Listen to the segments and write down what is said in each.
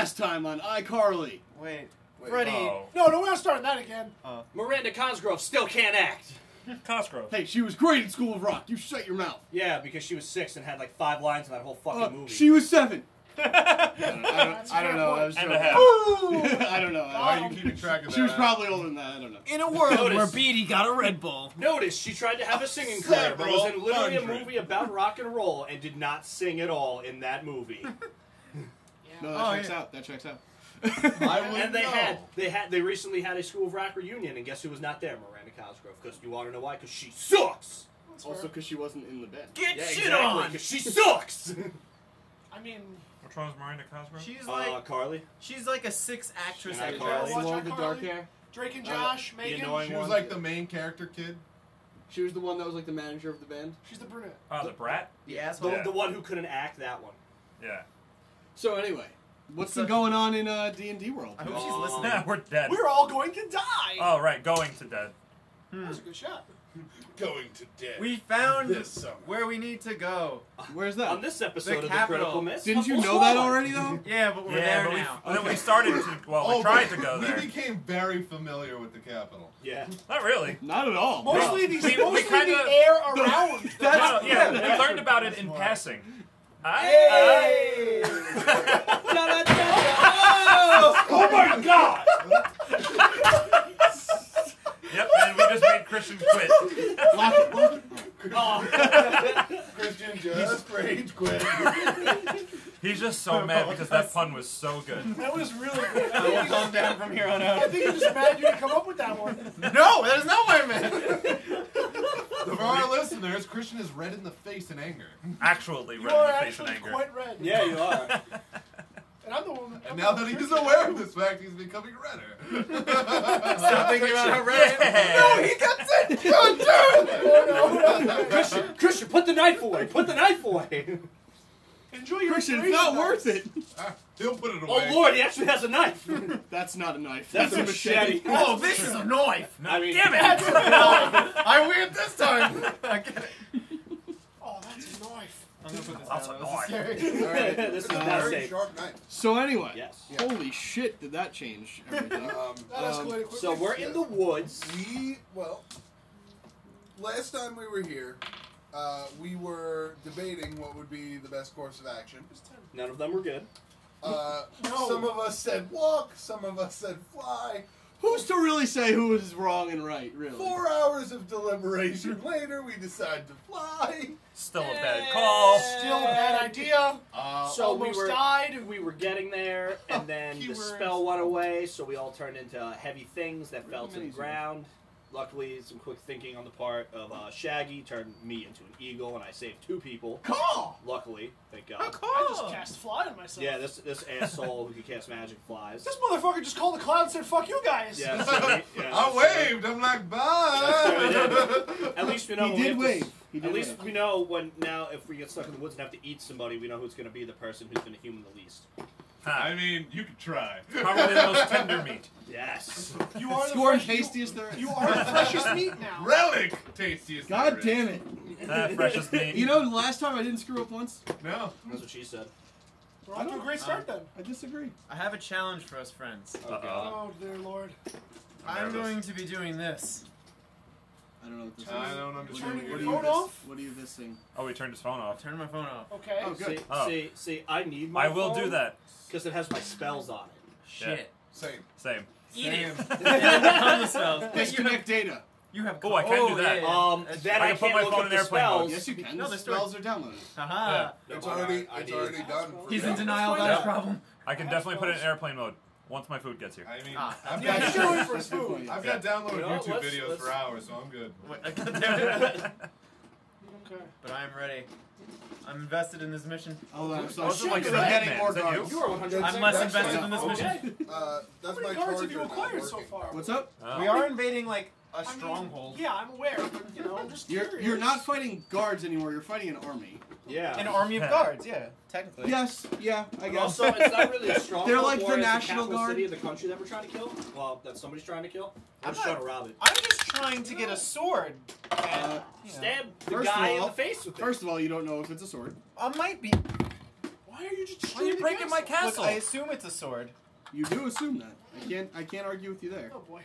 last time on iCarly. Wait, Freddie. Oh. No, we're not starting that again. Miranda Cosgrove still can't act. Cosgrove. Hey, she was great in School of Rock. You shut your mouth. Yeah, because she was 6 and had like 5 lines in that whole fucking movie. She was 7. I don't know. I was And joking. a half. I don't know. Why are you keeping track of that? She was probably older than that. I don't know. In a world Notice. where Beattie got a Red Bull. Notice she tried to have a singing career, but was in literally a Several movie about rock and roll and did not sing at all in that movie. No, that checks out. That checks out. And they recently had a School of Rock reunion, and guess who was not there? Miranda Cosgrove. Because you want to know why? Because she sucks. Also, because she wasn't in the band. Get Yeah, shit exactly. on! Because she sucks. I mean, Which one was Miranda Cosgrove? She's like Carly. she's like a 6 actress. And I at Carly. best. The Watch one out, with the Carly. dark hair. Drake and Josh, Megan. annoying She was one. like the main character kid. She was the one that was like the manager of the band. She's the brunette. Oh, the brat? The asshole. The one who couldn't act, that one. Yeah. So anyway, what's been going on in D&D world? I hope she's listening. Nah, we're dead. We're all going to die. Oh, right, going to dead. That was a good shot. Going to death. We found This summer. where we need to go. Where's that? On this episode of The capital. Critical Miss. Didn't you know that already, though? Yeah, but we're Yeah, there but now. then we started to, well, we tried to go we there. became very familiar with the capital. Yeah. Not really. Not at all. Mostly we mostly kinda- the air around. No, yeah, we learned about it in passing. Hey! Oh my god! Yep, and we just made Christian quit. Lock it, lock it. Christian just rage quit. He's just so mad because that pun was so good. That was really good. I will calm down from here on I out. think he just mad you to come up with that one. No, that is not what I meant. For our listeners, Christian is red in the face in anger. Actually, You red are in the face in actually anger. quite red. Yeah, you are. And I'm the one. And now that he's aware of this fact, he's becoming redder. Stop thinking about how red. Yeah. No, he got sick. God damn it! Christian, put the knife away. Put the knife away. Enjoy your Christian, it's inspiration, not worth it. He'll put it Oh away. Lord, he actually has a knife. That's not a knife. That's a machete. Oh, this is a knife. I mean, Damn it! I win this time. I get it. Oh, that's a knife. I'm gonna put this That's down. a This is knife. scary. Alright. this is not Very safe. sharp knife. So anyway, Yes. holy shit, did that change everything? That escalated quickly. So we're in the woods. Last time we were here, we were debating what would be the best course of action. None of them were good. No. Some of us said walk, some of us said fly. Who's to really say who is wrong and right, really? 4 hours of deliberation later, we decide to fly. Still a bad call. Still a bad idea. So Almost died. We were getting there, and then the Keywords. spell went away, so we all turned into heavy things that fell to the ground. Luckily, some quick thinking on the part of Shaggy turned me into an eagle, and I saved 2 people. Call. Luckily, thank God. I just cast fly on myself. Yeah, this asshole who can cast magic flies. This motherfucker just called the cloud and said, "Fuck you guys." Yeah, I waved. I'm like, bye. At least we know. He when we did have to- wave. He did At least wave. we know when now if we get stuck in the woods and have to eat somebody, we know who's going to be the person who's going to human the least. I mean, you could try. Probably the most tender meat. Yes. You are the Score fresh- tastiest there. You are the freshest meat now. Relic tastiest. God there is. damn it. Freshest meat. You know, last time I didn't screw up once? No. That's what she said. We're off to a great start then. I disagree. I have a challenge for us, friends. Oh God. Oh dear Lord. I'm going to be doing this. I don't know what this is. I don't understand. Turning what your you're phone doing. off. What are you missing? Oh, we turned his phone off. Turn my phone off. Okay. Oh, good. See, I need my I will do that. because it has my spells on it. Shit. Same. Same. Eat it. Same. On the spells. Disconnect data. You have. Oh, I can do that. Then I I can put can't my look phone up in the airplane mode. spells. Yes, you can. No, The the spells are downloaded. Haha. It's No, already I need done. it. He's in denial about his problem. I can definitely put it in airplane mode once my food gets here. I mean, Ah. I've Yeah, he's got, going for his food. I've got downloaded You know, YouTube let's- videos let's- for hours, so I'm good. Okay. But I am ready. I'm invested in this mission. Oh, I'm so Also, like, we're Red getting Man, more is that you? guards. You are 100. I'm less Actually, invested in this mission. Okay. That's How my many cards have you charger not acquired so working. far? What's up? We are invading like a I mean, stronghold. Yeah, I'm aware, but you know, I'm just You're curious. not fighting guards anymore. You're fighting an army. Yeah. An army of guards, yeah, technically. Yes. Yeah. I And guess. also, it's not really a strong. They're like the war as National capital Guard. city of the country that we're trying to kill. Well, that somebody's trying to kill. I'm just trying to rob it. I'm just trying to get a sword. And, you know, Stab the First of guy in all- the face with it. First of all, you don't know if it's a sword. I might be. Why Why are you just Why are you breaking my Look, castle? I assume it's a sword. You do assume that. I can't argue with you there. Oh boy.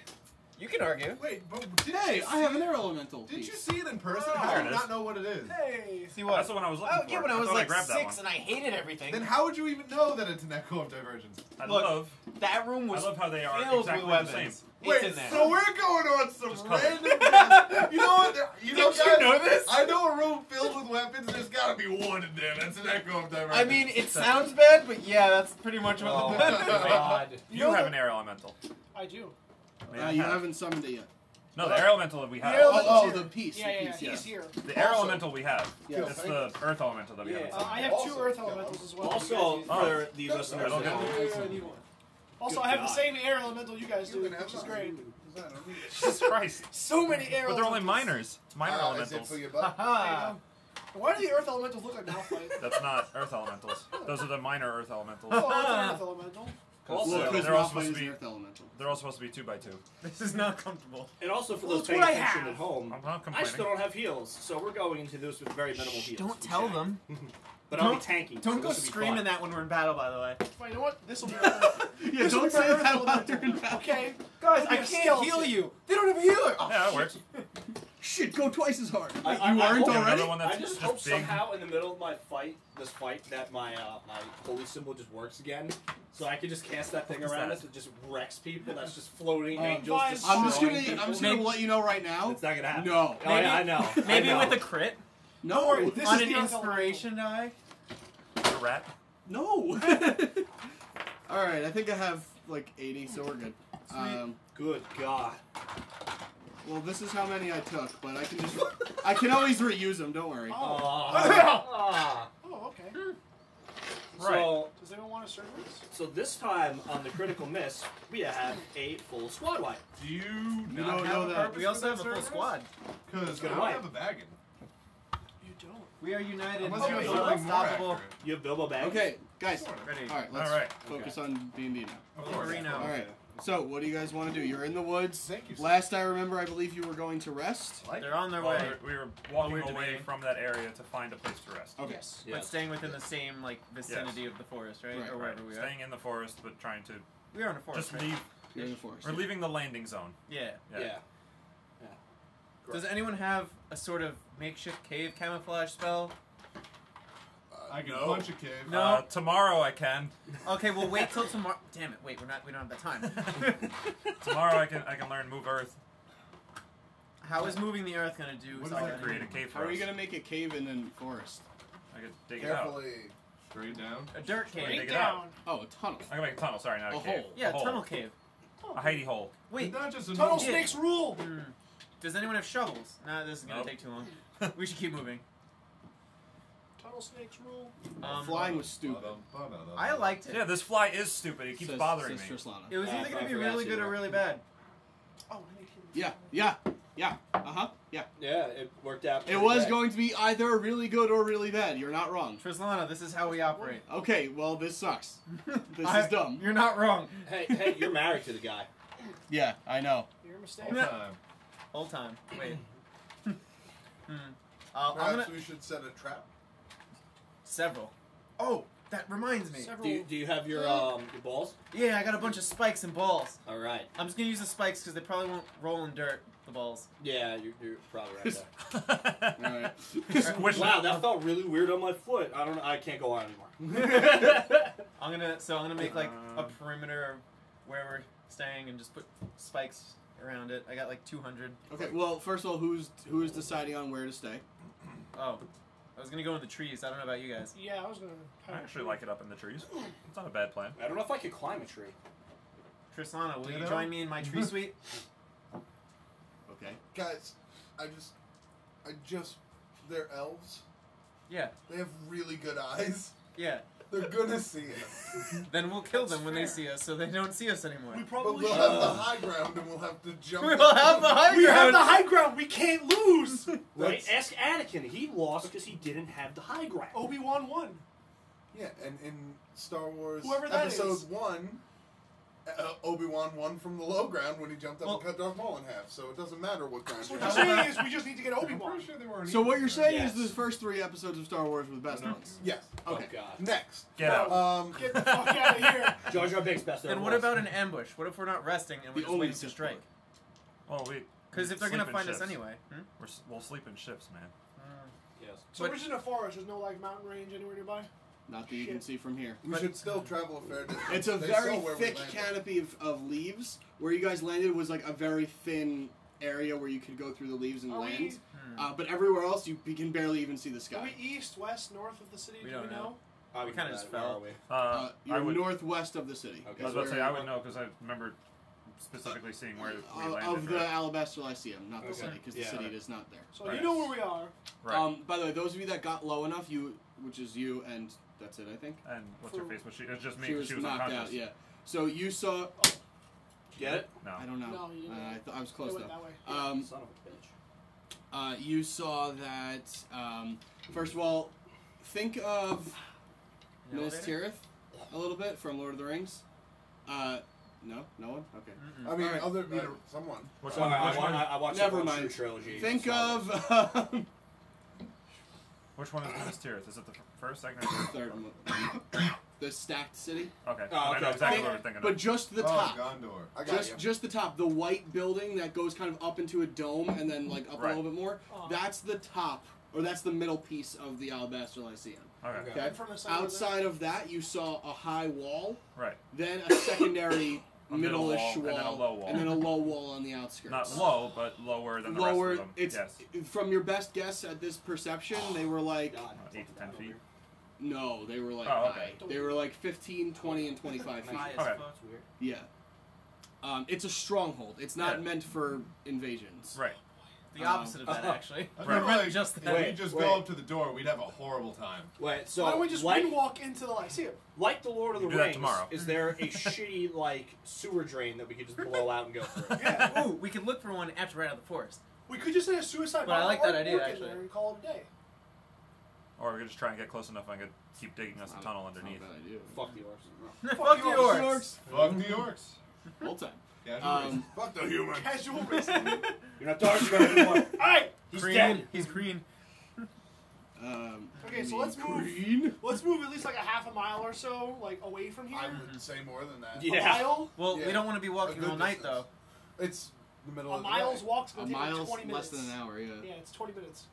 You can argue. Wait, but Hey, I have an air elemental. Did you piece. see it in person? Oh, How there do it you is. not know what it is? Hey. See what? That's the one I was looking Oh, for. yeah, when I was thought like grabbed that 6 one. and I hated everything. Then how would you even know that it's an echo of divergence? I Look, love that room was how they are filled exactly with the same. weapons. Wait, It's in there. so we're going on some Just cover. random guess. You know what? You know, Did you guys, know this? I know a room filled with weapons. There's got to be one in there. That's an echo of divergence. I mean, it sounds bad, but yeah, that's pretty much what Oh the my weapon is. god. You know have that- an air elemental. I do. You haven't summoned it yet. No, the air elemental that we have. The air elemental's Oh, here. the piece. Yeah, the yeah, piece, he's yes. here. The air Also- elemental we have. Yeah. It's the earth elemental that we Yeah. haven't. I have two earth elementals as well. Also, You guys need- for the listeners I don't at get home, Also, Good I have God. the same air elemental you guys do, You can have which is mine. great. I don't need it. Jesus Christ. So many air But they're only elementals. minors. Minor Is it elementals. for your butt? Haha. Why do the earth elementals look like Malphite? That's not earth elementals. Those are the minor earth elementals. Oh, it's an earth elemental. Also, Well, because they're all Malphite supposed is to an be. earth elemental. They're all supposed to be 2x2. This is not comfortable. and also for Well, those it's paying what I attention have. at home, I'm not I complaining. still don't have heals, so we're going into this with very minimal heals. Don't from tell Shaggy. them. But I'll be Don't- tanking. Don't so go this will be screaming fun. that when we're in battle, by the way. Wait, you know what? This will be. Yeah, This will don't be my say earth that while elemental. you're in battle. Okay, Guys, I'll I be a can't skeleton. heal you. They don't have a healer. Oh, Yeah, that shit. works. Shit, go twice as hard. I- Wait, I- you I aren't hope- already? Another one that's I just just hope big. somehow in the middle of my fight, that my holy symbol just works again, so I can just cast that thing What is around that? us that just wrecks people. That's just floating Um, angels. fine. destroying I'm just gonna people. let you know right now. It's not gonna happen. No. Oh, yeah, I know. Maybe I know. with a crit No. worry, this on is an the earth inspiration die. A rat. No. All right, I think I have like 80, so we're good. Good God. Well, this is how many I took, but I can always reuse them. Don't worry. Oh. Ah. Oh, okay. So, Does anyone want to serve this? so this time on the critical miss, we have a full squad wipe. Do you You not don't have know a that. purpose We for also that have a full service? squad. Because I Good don't wipe. have a bagging. You don't. We are united. Unless you Okay. have something more Unstoppable. accurate. You have Bilbo bags. Okay, guys. Ready. All right, let's All right. focus on D&D now. Of course. Arena. All right. So, what do you guys want to do? You're in the woods. Thank you, sir. Last I remember, I believe you were going to rest. They're on their Well, way, we were walking we're away debating. from that area to find a place to rest. Okay. Yes. but staying within the same like vicinity of the forest, right? Right, or wherever we are. Staying in the forest, but trying to We are in a forest. just right? leave. You're in the forest. We're leaving the landing zone. Yeah. Yeah. Does anyone have a sort of makeshift cave camouflage spell? I can No. punch a cave. No. Tomorrow I can. Okay, we'll wait till tomorrow. Damn it! Wait, we don't have that time. Tomorrow I can learn move earth. How is moving the earth gonna do? What So I is can that? create a cave for How are you us. gonna make a cave in a forest? I could dig it out. Carefully. Straight down. A dirt Dig cave. it out. Down. Oh, a tunnel. I can make a tunnel. Sorry, not a A cave. hole. Yeah, a hole. tunnel cave. A hidey hole. Wait. Not just a Tunnel normal- snakes rule. Hmm. Does anyone have shovels? Nah, this is gonna Nope. take too long. We should keep moving. Tunnel snakes rule. Flying was stupid. I liked it. Yeah, this fly is stupid. It keeps bothering me. Says Trislana. It was Yeah, either gonna I be forgot really to good or do really bad. Oh, I need to- Yeah. Yeah. Yeah. Yeah, it worked out. It pretty was great. going to be either really good or really bad. You're not wrong. Trislana, this is how we operate. Okay, well, this sucks. This I- is dumb. You're not wrong. Hey, you're married to the guy. Yeah, I know. You're a mistake. All time. Whole time. Wait. I'm Perhaps gonna we should set a trap. several. Oh, that reminds me. Several. Do you have your balls? Yeah, I got a bunch of spikes and balls. All right. I'm just gonna use the spikes because they probably won't roll in dirt. The balls. Yeah, you're probably right there. Alright. Squish it. Wow, that felt really weird on my foot. I don't know. I can't go on anymore. I'm gonna make like a perimeter of where we're staying and just put spikes around it. I got like 200. Okay, well, first of all, who's deciding on where to stay? Oh, I was gonna go in the trees. I don't know about you guys. Yeah, I was gonna. I actually like it up in the trees. It's not a bad plan. I don't know if I could climb a tree. Trislana, will you Ditto. join me in my tree suite? Okay. Guys, they're elves. Yeah, They have really good eyes. yeah. They're gonna see us. Then we'll kill them when they fair. see us, so they don't see us anymore. We But probably we'll should. have the high ground and we'll have to jump. We'll have the high We have ground. the high ground. We can't lose. Right? Ask Anakin. He lost because he didn't have the high ground. Obi-Wan won. Yeah, and in Star Wars Whoever that Episode is. 1, Obi-Wan won from the low ground when he jumped up and cut Darth Maul in half, so it doesn't matter what ground So you're what on. you're saying is we just need to get I'm Obi-Wan. pretty sure they weren't So what you're saying Yes. is the first 3 episodes of Star Wars were the best ones. Yes. Okay. Oh, God. Next. Get out. Get the fuck out of here. Jar Jar Binks best. And what about an ambush? What if we're not resting and we're The just only waiting to Sith strike? Well, Because if they're sleep gonna in find us shifts. anyway. We'll sleep in shifts, man. Yes. So But- we're just in a forest. There's no like mountain range anywhere nearby. Not that you can see from here. We should still travel a fair distance. It's a They very saw where we thick landed. canopy of leaves. Where you guys landed was like a very thin area where you could go through the leaves and Are land. we, But everywhere else, you can barely even see the are sky. we east, west, north of the city? We Do don't we know? We kinda just fell. I You're would. northwest of the city. Okay. I was is about to say where- I would know because I remember specifically seeing where we landed. of the right? Alabaster Lyceum, not the Okay. city, because the Yeah. city is not there. So Right. you know where we are. Right. By the way, those of you that got low enough, which is you, and that's it, I think. And what's her face? Was she? It was just me. She 'cause was she was knocked unconscious. out. Yeah. So you saw. Get it? No. I don't know. No, you didn't. I was It close went though. that way. Son of a bitch. You saw that. First of all, think of An Minas elevator? Tirith a little bit from Lord of the Rings. No one. Okay. I mean, Alright. other someone. Which Sorry, one? Which I one? watched Never the mind. True trilogy. Think so- of Which one is Minas Tirith? Is it the first, second, or third? third one. The stacked city, Okay. Oh, I know okay. exactly what we're thinking but of. just the Oh, top. Gondor. I got you. Just the top, the white building that goes kind of up into a dome and then like up Right. a little bit more. Oh. That's the top, or that's the middle piece of the Alabaster Lyceum. Okay. Okay. And from the center of Outside of that, you saw a high wall, Right. then a secondary A middle middle-ish wall, and then a low wall. and then a low wall on the outskirts. Not low, but lower than the Lower. rest of them. It's Yes. from your best guess at this perception. They were like God. 8 to 10 feet. no, they were like Oh, okay. high. They were like 15, 20, and 25 feet. High as Okay. fuck. That's weird. Yeah. It's a stronghold. It's not Yeah. meant for invasions. Right. The opposite of that, actually. I Right. feel like Just if that. we just Wait. go up to the door, we'd have a horrible time. Wait, so Why don't we just like, walk into the Lyceum? like the Lord of the You do that Rings, tomorrow. is there a shitty like sewer drain that we could just blow out and go through? Yeah. Ooh, we could look for one after we're out of the forest. We could just say a suicide But I bomber like that or idea, work in actually. there and call it a day. Or we could just try and get close enough and I could keep digging us a tunnel underneath. Not a bad idea. Fuck the orcs. Fuck the the orcs. orcs. Fuck the orcs. Whole time. Casual Fuck the humans. Casual risk. You're not talking about it anymore. Alright! He's Green. dead. He's green. Okay, so let's move. Green. Let's move at least like a half a mile or so, like away from here. I would say more than that. Yeah. A mile? Well, Yeah. we don't want to be walking A good all night, distance. though. It's the middle A of the mile's day. walk's A gonna take like mile's 20 minutes. less than an hour. Yeah. Yeah, it's 20 minutes.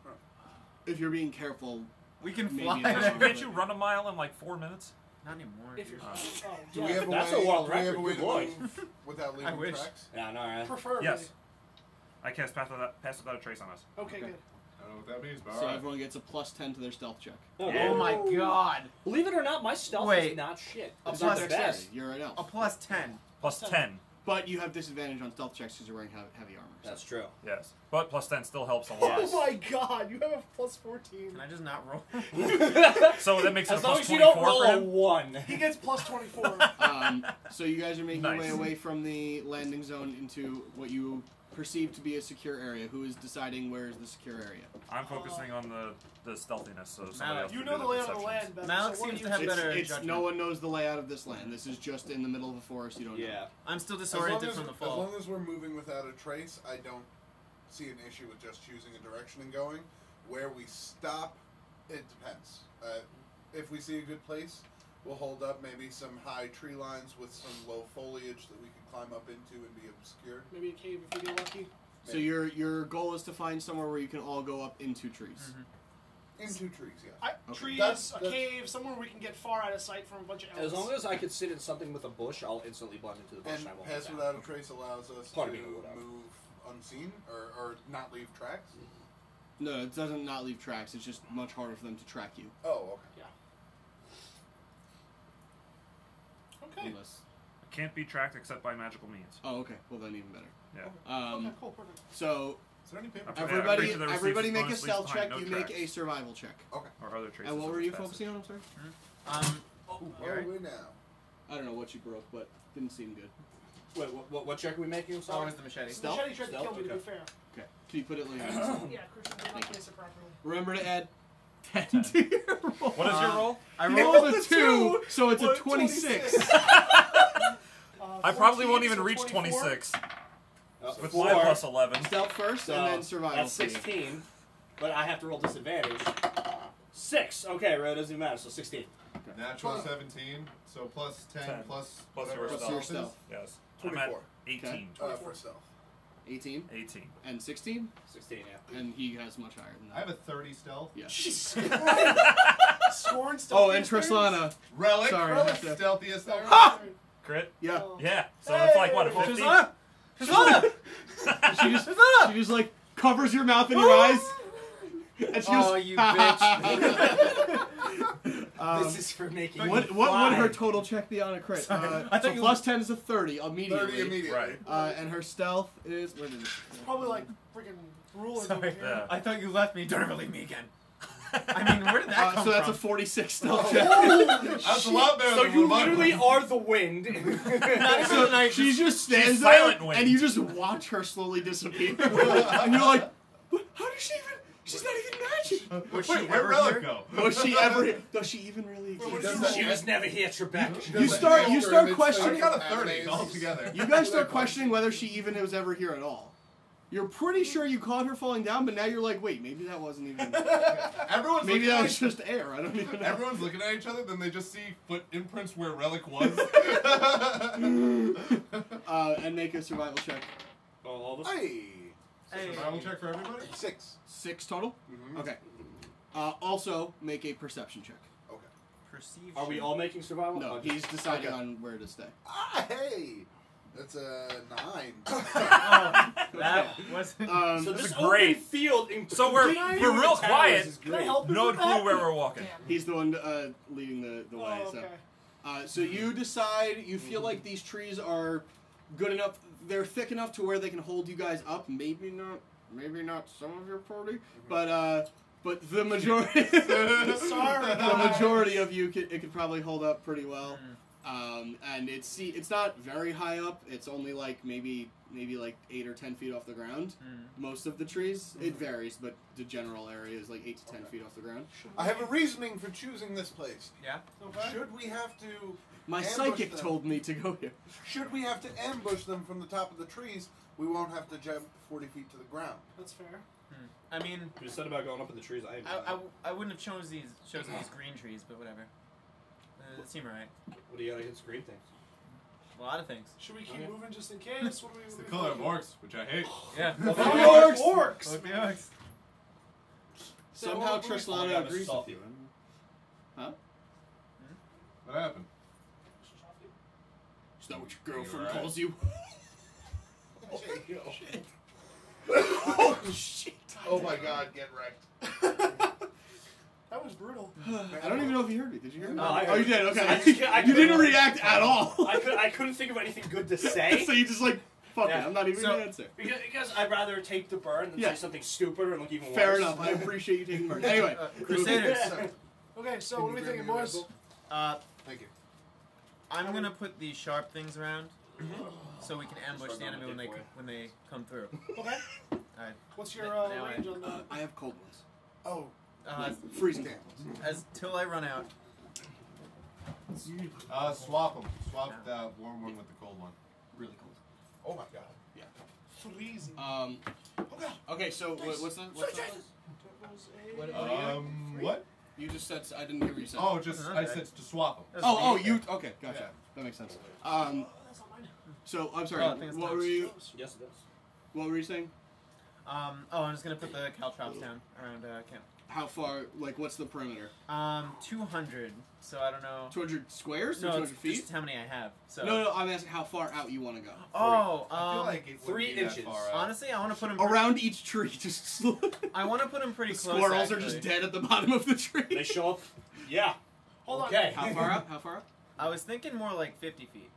If you're being careful. We can Maybe fly an there. hour. Can't you run a mile in like 4 minutes? Not anymore. If you're, dude. oh, Do yeah. we have a That's way, a world do we have record, a way good to lord. move without I leaving wish. tracks? Yeah, no, right. Preferably. Yes. I cast pass without a trace on us. Okay, good. I don't know what that means, but So alright. everyone gets a +10 to their stealth check. Oh my god. Believe it or not, my stealth Wait. is not shit. A It's plus not the Dexterity. best. You're right A elf. plus 10. Plus 10. But you have disadvantage on stealth checks because you're wearing heavy armor. so- That's true. Yes. But plus 10 still helps a lot. Oh my god, you have a plus 14. Can I just not roll? So that makes it a As long plus as you don't 24 roll for a him? 1. He gets plus 24. So you guys are making your way Nice. away from the landing zone into what you perceive to be a secure area. Who is deciding where is the secure area? I'm focusing on the stealthiness, so somebody else You can know do the the layout of the perceptions. land better. Malok so what seems do to you have do? better It's judgment. no one knows the layout of this land. This is just in the middle of a forest. You don't know. Yeah. I'm still As long disoriented as, from the as fall. long as we're moving without a trace, I don't see an issue with just choosing a direction and going. Where we stop, it depends. If we see a good place, we'll hold up maybe some high tree lines with some low foliage that we could climb up into and be obscured. Maybe a cave if we get lucky. So your goal is to find somewhere where you can all go up into trees. Into trees, yes. Okay. Trees, That's- a cave, somewhere we can get far out of sight from a bunch of As elves. long as I could sit in something with a bush, I'll instantly blend into the bush and, And I won't pass miss without out. a trace allows us Pardon to me, whatever. move unseen or not leave tracks. No, it doesn't not leave tracks. It's just much harder for them to track you. Oh, okay. Okay. Unless. Can't be tracked except by magical means. Oh, okay. Well, then even better. Yeah. Um, Okay, cool, perfect. So Is there any paper? Okay. everybody, creature that receives everybody its make a bonus stealth leaves check. behind You no make tracks. a survival check. Okay. Or other traces. And what of were its you passage. focusing on? I'm sorry. Where are we now? I don't know what you broke, but didn't seem good. Wait, what check are we making? I'm Oh, sorry. it's the machete. Stealth? Machete tried to Stealth? kill me, to be Okay. fair. Okay. Can you put it like? Yeah, Christian did not place it properly. Remember to add 10 to your roll. What is your roll? I You rolled rolled a 2, so it's a What, 26. I probably 14, won't even so reach 24. 26 with Four. my plus 11. Stealth first, So and then survival. that's for you. 16, but I have to roll disadvantage. 6. Okay, right, doesn't matter. So 16. Natural 17, so plus 10, 10. plus Plus whatever your Plus stealth. your is. stealth. Yes. I'm at 24. 18. For stealth. 18 18. and 16, 16, yeah. and he has much higher than that. I have a 30 stealth. Yeah. Scorn Oh, and Trislana. Relic, Sorry, I Relic, have to- stealthiest there. Crit? Yeah. Yeah. So that's like, what, a 50? She just like covers your mouth and your eyes. And she Oh, goes, you bitch. This is for making What you would fly. her total check be on a crit? Sorry. So I thought you plus 10 is a 30 immediately. 30 immediately. Right. And her stealth is where did it? It's probably like freaking Ruland over Sorry. here. Yeah. I thought you left me. Don't ever leave me again. I mean, where did that come So that's a from? 46 stealth check. That's a lot better So than you mine literally was. are the wind. So she just stands there, silent and you just watch her slowly disappear. And you're like, how does she even? She's not even magic. Was Wait, she where'd ever Relic here? go? Was she ever? Does she even really exist? She was never here, Trebek. You start questioning. I got a 30 altogether. You guys start questioning whether she even was ever here at all. You're pretty sure you caught her falling down, but now you're like, wait, maybe that wasn't even. Everyone's Maybe looking that at was just air. I don't even know. Everyone's looking at each other, then they just see foot imprints where Relic was. And make a survival check. All of us? Hey. Survival check for everybody? 6. 6 total. Mm-hmm. Okay. Also make a perception check. Okay. Perceived. Are we all making survival? No, Okay. he's deciding Okay. on where to stay. Ah, hey. That's a 9. Oh, that wasn't. So This this is great. open field. So we're real quiet. Can I help him No with clue that? where we're walking. He's the one leading the way. Oh, So. okay. So you decide, you feel like these trees are good enough, they're thick enough to where they can hold you guys up. Maybe not some of your party, but the majority, Sorry, the majority of you, it could probably hold up pretty well. And it's not very high up. It's only like maybe like 8 or 10 feet off the ground. Most of the trees, it varies, but the general area is like 8 to 10 feet off the ground. I have a reasoning for choosing this place. Yeah. Okay. Should we have to My ambush psychic them? told me to go here. Should we have to ambush them from the top of the trees, we won't have to jump 40 feet to the ground. That's fair. I mean, You said about going up in the trees. I wouldn't have chosen these green trees, but whatever. It seemed right. What do you got against green things? A lot of things. Should we keep moving just in case? What do we? It's the color of orcs, which I hate. Yeah. Orcs! Orcs! Fuck the orcs. Somehow what do we- Trislana agrees with you. What happened? Is that what your girlfriend You're right. calls you? Shit. Oh shit! Oh my god, get wrecked. That was brutal. I don't even know if you heard me. Did you hear me? No, I Oh, heard you did. you. Okay. I you didn't couldn't- react at all. I couldn't think of anything good to say. So you just like, fuck Yeah. it. I'm not even So- gonna answer. Because I'd rather take the burn than Yeah. say something stupider and look even worse. Fair enough. I appreciate you taking part. Anyway, Crusaders. Okay, so what are we thinking, boys? Thank you. I'm gonna put these sharp things around, so we can ambush the enemy when they come through. Okay. Alright. What's your Now I- range on that? I have cold ones. Oh, Freezing. damn. Till I run out. Swap them. Swap the warm one with the cold one. Really cold. Oh my god. Freezing. Okay. So what's that? What's that? What? What? You just said. I didn't hear what you said. Oh, just I said to swap them. Oh, you. Okay, gotcha. Yeah. That makes sense. That's not mine. So I'm sorry. Oh, I think it's what nice. were you? Yes, it does. What were you saying? I'm just gonna put the caltrops down around camp. How far? Like, what's the perimeter? 200. So I don't know. 200 squares or No, 200 feet? just how many I have. So. No, I'm asking how far out you want to go. Oh, I feel like it 3 wouldn't be that inches. far out. honestly, I want to put them Around each tree, just I want to put them pretty the close. squirrels are actually. just dead at the bottom of the tree. They show up. Yeah. Hold on. Okay. How far out? How far out? I was thinking more like 50 feet.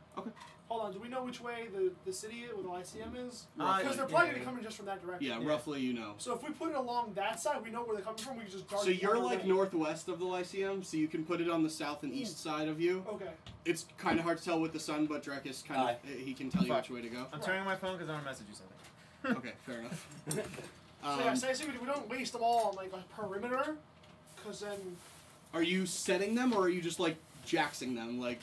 Hold on. Do we know which way the city is, where the Lyceum is? Uh, Because they're yeah, probably yeah, going to come in just from that direction. Yeah, Yeah. roughly you know. So if we put it along that side, we know where they're coming from. We can just dart. So it you're the other like way. northwest of the Lyceum, so you can put it on the south and east side of you. Okay. It's kind of hard to tell with the sun, but Drekas kind of he can tell you Fuck. which way to go. I'm turning on my phone because I want to message you something. Okay, fair enough. So yeah, so I say we don't waste them all on like a perimeter, because then Are you setting them, or are you just like jaxing them? Like,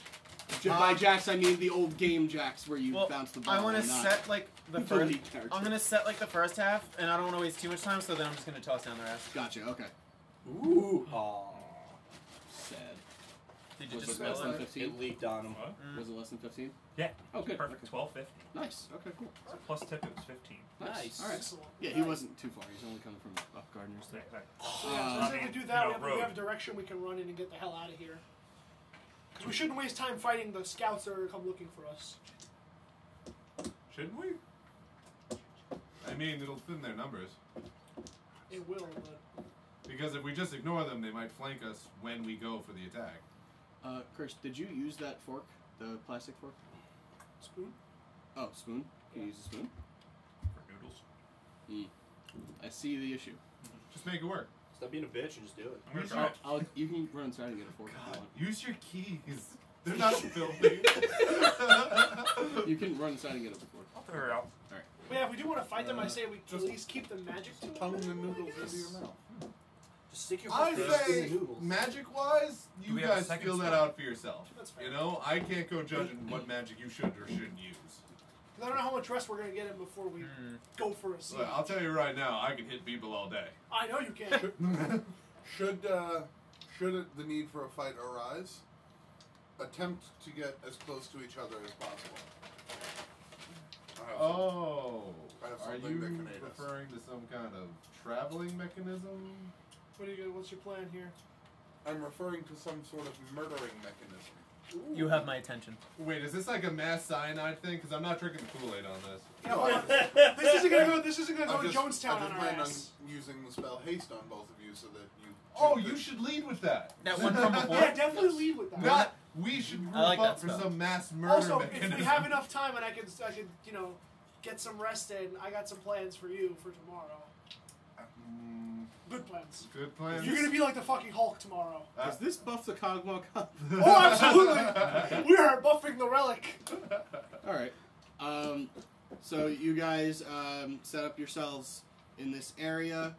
By jacks, I mean the old game jacks where you bounce the ball. I want to not set like the the first. lead character. I'm gonna set like the first half, and I don't want to waste too much time. So then I'm just gonna toss down the rest. Gotcha. Okay. Ooh. Aw. Sad. Did you Was just it less spell than it? 15? It leaked on him. What? Was it less than 15? Yeah. Oh, good. Perfect. Okay. 12.50. Nice. Okay, cool. So plus tip, it was 15. Nice. All right. Excellent. Yeah, he wasn't too far. He's only coming from up Gardner's. Stay back. So, yeah, so Uh, if we do you that, know, we have a road. direction we can run in and get the hell out of here. Because we shouldn't waste time fighting the scouts that are going to come looking for us. Shouldn't we? I mean, it'll thin their numbers. It will, but... Because if we just ignore them, they might flank us when we go for the attack. Chris, did you use that fork? The plastic fork? Spoon? Oh, spoon? Can you use a spoon? For noodles. I see the issue. Just make it work. Stop being a bitch and just do it. I'm gonna try it. You can run inside and get a fork if you want. Use your keys. They're not filthy. You can run inside and get a fork. I'll figure it out. Alright. But yeah, if we do want to fight them, I say we just at least keep the magic to Tongue them. the noodles into your mouth. Just stick your I face in say, the noodles. magic-wise, Do you we have a guys second feel that spell? out for yourself. That's fair. You know, I can't go judging what magic you should or shouldn't use. 'Cause I don't know how much rest we're going to get in before we go for a siege. Look, I'll tell you right now, I can hit people all day. I know you can. Should the need for a fight arise, attempt to get as close to each other as possible. Oh, I have are something you that can aid us. referring to some kind of traveling mechanism? What's your plan here? I'm referring to some sort of murdering mechanism. You have my attention. Wait, is this like a mass cyanide thing? Because I'm not drinking the Kool-Aid on this. Yeah, well, this isn't gonna go. This isn't gonna go to I Jonestown just on our plan ass. on using the spell haste on both of you so that you. Oh, you should lead with that. That one from before. Yeah, definitely lead with that. Not we should group I like that up for spell. some mass murder Also, mechanism. if we have enough time and I could, get some rest in, I got some plans for you for tomorrow. Good plans. Good plan. You're gonna be like the fucking Hulk tomorrow. Is this buff the Cogmo Cup? Oh, absolutely! We are buffing the relic. Alright. So you guys set up yourselves in this area.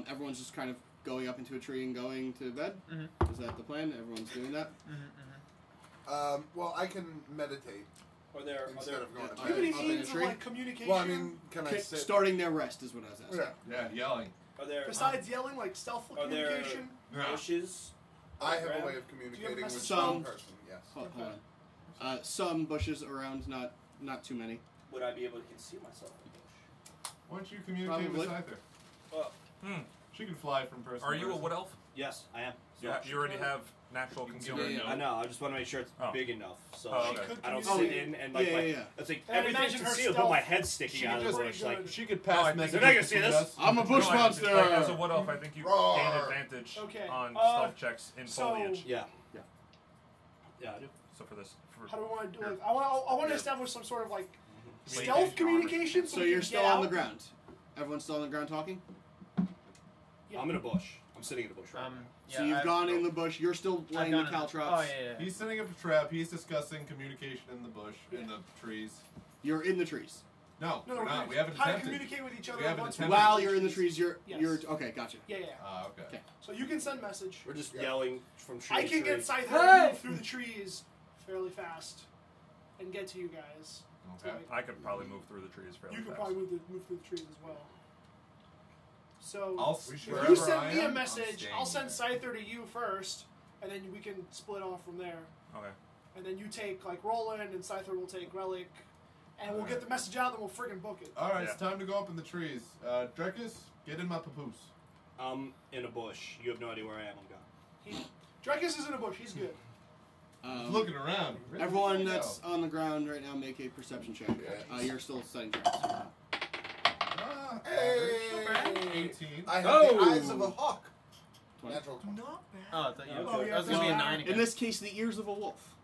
Everyone's just kind of going up into a tree and going to bed? Mhm. Is that the plan? Everyone's doing that? Well, I can meditate instead of going to Do you have any bed. Up in a means of tree? like communication? Well, I mean, can I sit? Starting their rest is what I was asking. Yeah. Yeah, yelling. Are there besides yelling, like stealthful Are there- communication. Yeah. bushes? I have a Grab? way of communicating with Some- one person. Yes. Hold on. Some bushes around, not too many. Would I be able to conceal myself in the bush? Why don't you communicate with Scyther? Well, She can fly from person Are to you a person. wood elf? yes, I am. Yeah, you already have natural You can concealment. give her a I note. know. I just want to make sure it's Oh. big enough so Oh, She okay. could I don't communicate. sit in and like Yeah, my, yeah. it's like And everything's imagine her concealed, but stealth. my head's sticking She out can of the just bush. Like, she could No, I pass think messages they're not gonna see between this. us. I'm a bush No, I- monster! Like, as a wood elf, I think you Roar. gain advantage Okay. on stealth checks in so- foliage. yeah, I do. So for this, How do we want to do it? I want to Yeah. establish some sort of like Communication stealth armor. communication. So we you're can still get on out. the ground. Everyone's still on the ground talking? Yeah. I'm in a bush. I'm sitting in a bush right now. So you've gone in the bush. You're still laying the Oh caltrops. yeah. He's setting up a trap. He's discussing communication in the bush, in the trees. You're in the trees. No, No, we're not. We haven't how to attempted. communicate with each other. We haven't once attempted. we're While in you're in the trees, you're Yes. okay. Gotcha. Yeah. Ah, okay. Okay. So you can send message. We're just Yeah. yelling from tree I to can tree. get Scyther to Hey! move through the trees fairly fast and get to you guys. Okay. I could probably move through the trees fairly You could fast. probably move through the trees as well. So I'll if wherever you send I me a am, I'm message, staying I'll send there. Scyther to you first, and then we can split off from there. Okay. And then you take like Ruland, and Scyther will take Rellik, and we'll get the message out, and we'll friggin' book it. All right, it's Yeah. time to go up in the trees. Drekas, get in my papoose. I'm in a bush. You have no idea where I am. I'm gone. Drekas is in a bush. He's good. Looking around. Really? Everyone that's on the ground right now, make a perception check. You're still setting traps. Ah, Hey! average. 18. I have Oh! the eyes of a hawk. 20. Natural 20. Not bad. Oh, I thought you. Oh, yeah, I was gonna be a that's 9 bad. again. In this case, the ears of a wolf.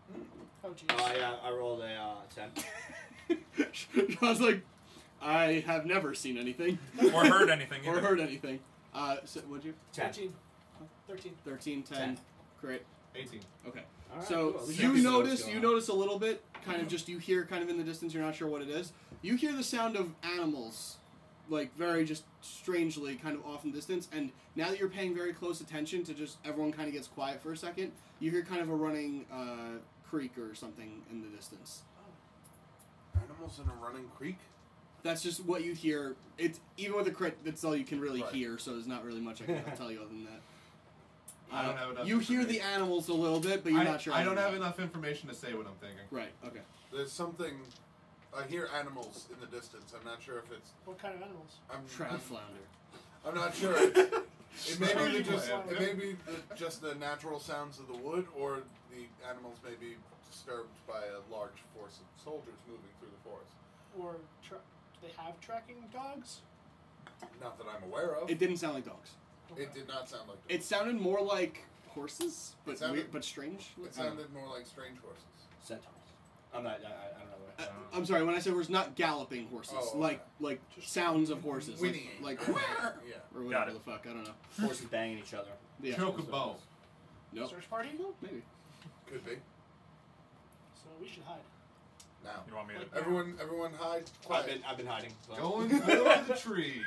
Oh jeez. Oh yeah, I rolled a 10. I was like, I have never seen anything Or heard anything. or either. heard anything. So, what'd you? 10. 13. 13, 10. 10. Great. 18. Okay. All right, So cool. At least you I know what's notice, going you on. notice a little bit, kind of just you hear kind of in the distance. You're not sure what it is. You hear the sound of animals, like very just strangely, kind of off in the distance. And now that you're paying very close attention to just everyone kind of gets quiet for a second, you hear kind of a running creek or something in the distance. Animals in a running creek? That's just what you hear. It's even with a crit, that's all you can really Right. hear. So there's not really much I can tell you other than that. I don't have enough. You hear the information. animals a little bit, but you're not sure. I don't have anything. enough information to say what I'm thinking. Right. Okay. There's something. I hear animals in the distance. I'm not sure if it's. What kind of animals? Trout flounder. I'm not sure. It may be Sorry. it may be just the natural sounds of the wood, or the animals may be disturbed by a large force of soldiers moving through the forest. Or do they have tracking dogs? Not that I'm aware of. It didn't sound like dogs. It did not sound like. It sounded more like horses, but It sounded- weird, but strange. It sounded more like strange horses. Centaurs. I'm not. I don't know what. I'm sorry. When I said horses, not galloping horses, Oh, like sounds of horses, Whinnying. like Yeah. or Got whatever it. the fuck. I don't know. Horses banging each other. Yeah. Chocobo. Nope. Search party? Maybe. Could be. So we should hide. Now. You want me to? Everyone hide. Quiet. I've been hiding. So. Going for the tree.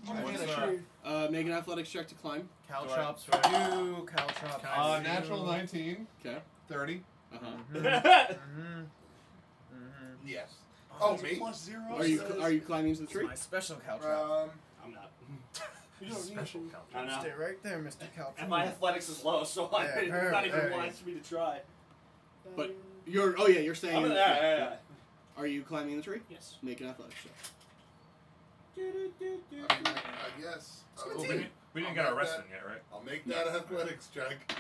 What's In a the- tree. Make an athletics check to climb. Caltrops for you. Caltrops. Natural 19. Okay. 30. Uh huh. Mm-hmm. Yes. Oh, Oh, me? +0. Are you climbing into the tree? My special caltrop. I'm not. You don't need Special to. caltrop. I know. Stay right there, Mr. Caltrop. And my athletics is low, so it's not even wise for me to try. But you're. Oh yeah, you're staying. I'm in in the there. tree. Yeah. Are you climbing the tree? Yes. Make an athletics check. I guess. Well, we didn't get our resting yet, right? I'll make that athletics check.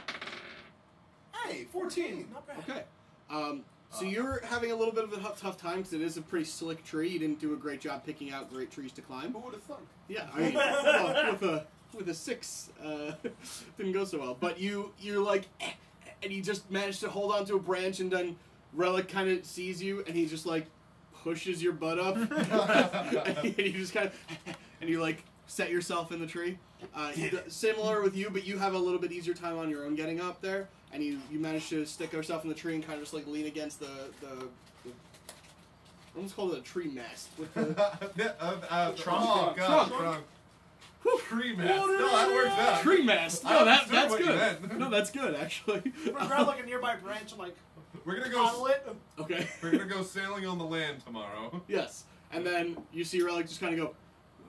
Hey, 14. Not bad. Okay. So you're having a little bit of a tough time because it is a pretty slick tree. You didn't do a great job picking out great trees to climb. Who would have thunk? Yeah, I mean, well, with a 6, didn't go so well. But you're like, and you just managed to hold onto a branch, and then Rellik kind of sees you, and he just like pushes your butt up, and you just kind of, and you like set yourself in the tree. Similar with you, but you have a little bit easier time on your own getting up there, and you manage to stick yourself in the tree and kind of just like lean against the I almost call it a tree mast. With the, Trunk. Oh, God. Trunk. Tree mast. No, that works out. tree mast. I No, understood that's what you good. meant. No, that's good actually. We're gonna grab like a nearby branch and like We're gonna coddle go. it. Okay. We're gonna go sailing on the land tomorrow. Yes, and then you see Rellik just kind of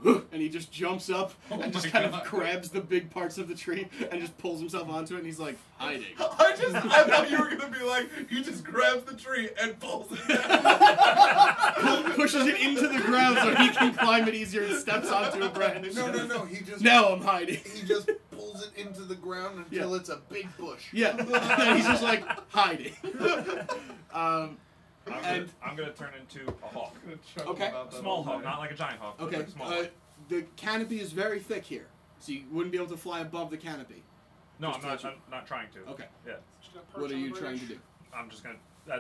go, and he just jumps up Oh and just my kind God. of grabs the big parts of the tree and just pulls himself onto it, and he's like hiding. I thought you were gonna be like, he just grabs the tree and pulls it down. Pushes it into the ground so he can climb it easier and steps onto a branch. No. He just. Now I'm hiding. He just pulls it into the ground until it's a big bush. Yeah, and then he's just like hiding. And I'm gonna turn into a hawk. Okay. A small hawk, not like a giant hawk. but okay, like a small hawk. the canopy is very thick here, so you wouldn't be able to fly above the canopy. No, just I'm not. touch I'm not trying to. Okay, Yeah, Just gonna perch what are on you the trying branch. to do? I'm just gonna.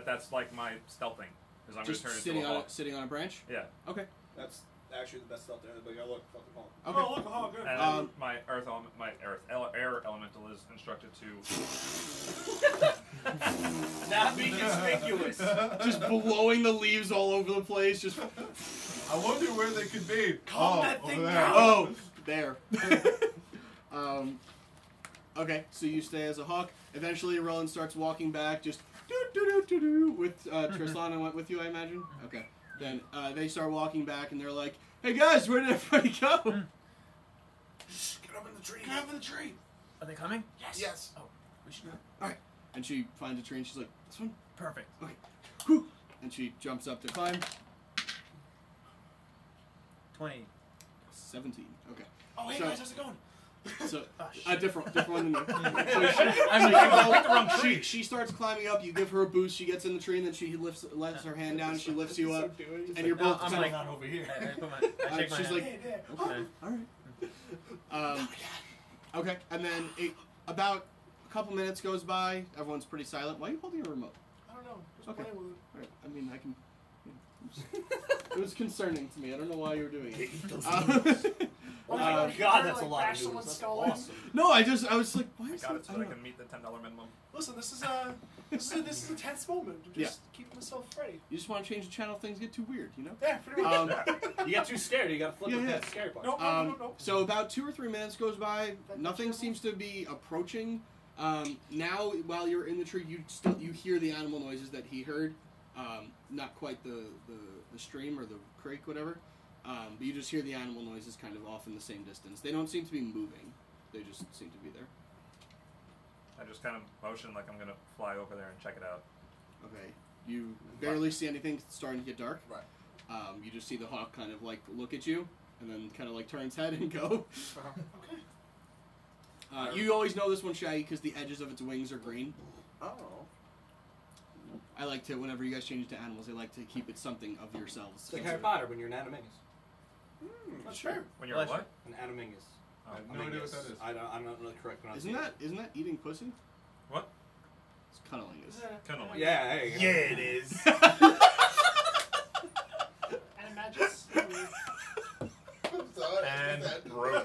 That's like my stealthing. Is I'm Just gonna turn sitting into a on hawk. sitting on a branch. Yeah. Okay. That's actually the best stuff there. But I look fucking home. Okay. Oh, look, oh, good. And my air elemental is instructed to. Not be conspicuous. Just blowing the leaves all over the place. Just I wonder where they could be. Calm Oh, that over thing there. down. oh, there. Okay, so you stay as a hawk. Eventually, Ruland starts walking back, just with Trislan. I went with you, I imagine. Okay. Then they start walking back, and they're like, "Hey guys, where did everybody go?" Shh, get up in the tree. Get up in the tree. Are they coming? Yes. We should. And she finds a tree, and she's like, "This one." Perfect. Whew. And she jumps up to climb. 20. 17. Okay. Oh, hey So- guys, how's it going? So Oh, a different one than me. So I picked the wrong tree. she starts climbing up. You give her a boost. She gets in the tree, and then she lets her hand down. She lifts you up, and you're both. I'm kind like- of- Not over here. I put my. I shake my she's hand. like, Hey, there. okay, all right. Okay, and then about a couple minutes goes by. Everyone's pretty silent. Why are you holding a remote? I don't know. Just Okay. playing with it. All right. I mean, I can. It was concerning to me. I don't know why you were doing it. Oh Oh my God, that's a like, lot bash of someone's noodles. That's skull in. awesome. No, I was like, why I is got it? it so I I don't know. can meet the $10 minimum. Listen, this is a tense moment. I'm just keeping myself ready. You just want to change the channel. Things get too weird, you know. Yeah, pretty much. You get too scared. You gotta flip Yeah, it. yeah. That's the scary part. Nope. So about 2 or 3 minutes goes by. Nothing seems to be approaching Now, while you're in the tree, you hear the animal noises that he heard. Not quite the stream or the creek, whatever. But you just hear the animal noises kind of off in the same distance. They don't seem to be moving. They just seem to be there. I just kind of motion like I'm gonna fly over there and check it out. Okay. You barely see anything. It's starting to get dark. Right. You just see the hawk kind of like look at you, and then kind of like turn its head and go. Okay. You always know this one, Shaggy, because the edges of its wings are green. Oh. I like to, whenever you guys change it to animals, I like to keep it something of yourselves. It's like Harry Potter when you're an animagus. That's fair. When you're a what? An animagus. I have no idea what that is. I don't know the correct pronunciation. Isn't that eating pussy? What? It's cunnilingus. Kind of like. Yeah, there you go. Yeah, it is. Animagus. And broken.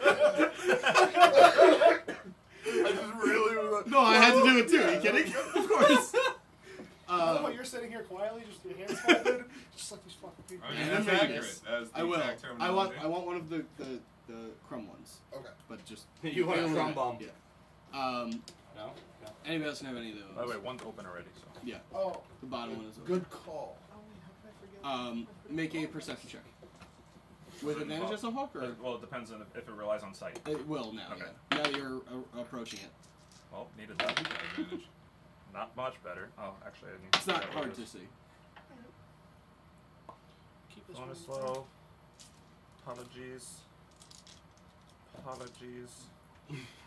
I just really. No, I had to do it too. Are you kidding? Of course. I love how you're sitting here quietly, just your hands folded, just like these fucking people. I mean, And that's then accurate. That's the I will. exact I terminology. want one of the crumb ones, Okay. but just You want a only crumb that. bomb? Yeah. No? No. Anybody else can have any of those? By the way, one's open already, so. Yeah. Oh. The bottom one is open. Good call. Oh, wait, how could I forget? Make a perception check. With advantage as a hawk, or Well, it depends on if it relies on sight. it will now. Okay. Yeah. Now that you're approaching it, Well, needed that. Advantage. Not much better. Oh, actually, I need it's not hard to see. Keep this On a one slow. Apologies. Apologies.